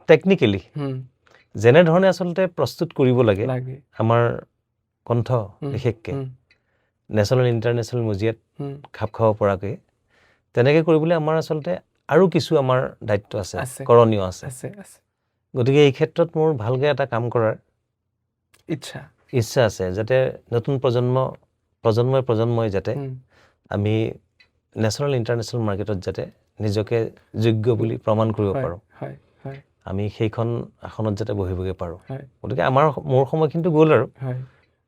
B: টেকনিকেলি যেনেধৰণে আচলতে প্ৰস্তুত কৰিব লাগে আমাৰ কণ্ঠ, বিশেষকৈ নেশ্যনেল ইণ্টাৰনেশ্যনেল মজিয়াত খাপ খাব পৰাকৈ, তেনেকৈ কৰিবলৈ আমাৰ আচলতে আৰু কিছু আমাৰ দায়িত্ব আছে, কৰণীয় আছে। গতিকে এই ক্ষেত্ৰত মোৰ ভালকৈ এটা কাম কৰাৰ ইচ্ছা আছে, যাতে নতুন প্ৰজন্মই যাতে আমি নেশ্যনেল ইণ্টাৰনেশ্যনেল মাৰ্কেটত যাতে নিজকে যোগ্য বুলি প্ৰমাণ কৰিব পাৰোঁ, আমি সেইখন আসনত যাতে বহিবগৈ পাৰোঁ। গতিকে মোৰ সময়খিনিতো গ'ল আৰু।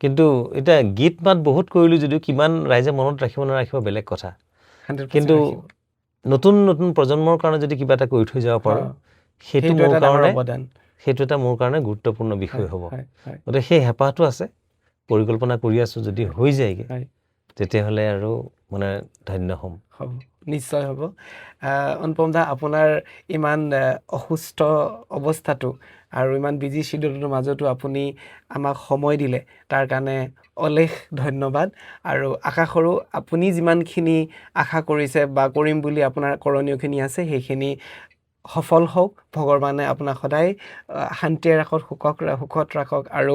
B: কিন্তু এতিয়া গীত মাত বহুত কৰিলোঁ যদিও কিমান ৰাইজে মনত ৰাখিব নাৰাখিব বেলেগ কথা। কিন্তু নতুন নতুন প্ৰজন্মৰ কাৰণে যদি কিবা এটা কৰি থৈ যাব পাৰোঁ, সেইটো এটা মোৰ কাৰণে গুৰুত্বপূৰ্ণ বিষয় হ'ব। গতিকে সেই হেঁপাহটো আছে, পৰিকল্পনা কৰি আছোঁ। যদি হৈ যায়গৈ তেতিয়াহ'লে আৰু মানে ধন্য হ'ম।
A: নিশ্চয় হ'ব। অনুপম দা, আপোনাৰ ইমান অসুস্থ অৱস্থাটো আৰু ইমান বিজি চিডিউলৰ মাজতো আপুনি আমাক সময় দিলে, তাৰ কাৰণে অলেখ ধন্যবাদ। আৰু আশা কৰোঁ আপুনি যিমানখিনি আশা কৰিছে বা কৰিম বুলি আপোনাৰ কৰণীয়খিনি আছে সেইখিনি সফল হওক। ভগৱানে আপোনাক সদায় শান্তিৰে ৰাখক, সুখত ৰাখক আৰু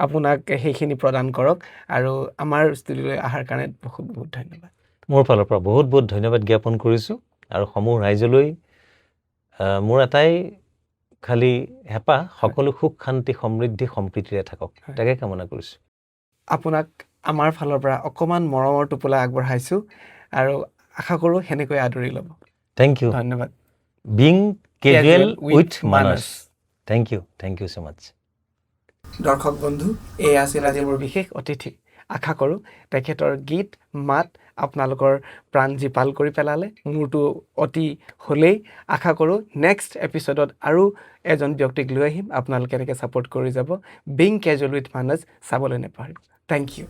A: আপোনাক সেইখিনি প্ৰদান কৰক। আৰু আমাৰ ষ্টুডিঅ'লৈ অহাৰ কাৰণে বহুত বহুত ধন্যবাদ।
B: মোৰ ফালৰ পৰা বহুত বহুত ধন্যবাদ জ্ঞাপন কৰিছোঁ। আৰু সমূহ ৰাইজলৈ মোৰ এটাই খালি হেঁপাহ, সকলো সুখ শান্তি সমৃদ্ধি সম্প্ৰীতিৰে থাকক, তাকে কামনা কৰিছোঁ।
A: আপোনাক আমাৰ ফালৰ পৰা অকণমান মৰমৰ টোপোলা আগবঢ়াইছোঁ আৰু আশা কৰোঁ সেনেকৈ আদৰি ল'ব।
B: Thank you.
A: ধন্যবাদ।
B: Being casual with Manas. Thank you so' much.
A: দৰ্শক বন্ধু, এই আছিল আজি মোৰ বিশেষ অতিথি। আশা কৰোঁ তেখেতৰ গীত মাত আপোনালোকৰ প্ৰাণ জীপাল কৰি পেলালে, মোৰতো অতি হ'লেই। আশা কৰোঁ নেক্সট এপিছ'ডত আৰু এজন ব্যক্তিক লৈ আহিম, আপোনালোকে এনেকৈ ছাপোৰ্ট কৰি যাব। বিং কেজুৱেল উইথ মানস চাবলৈ নাপাহৰিব। Thank U.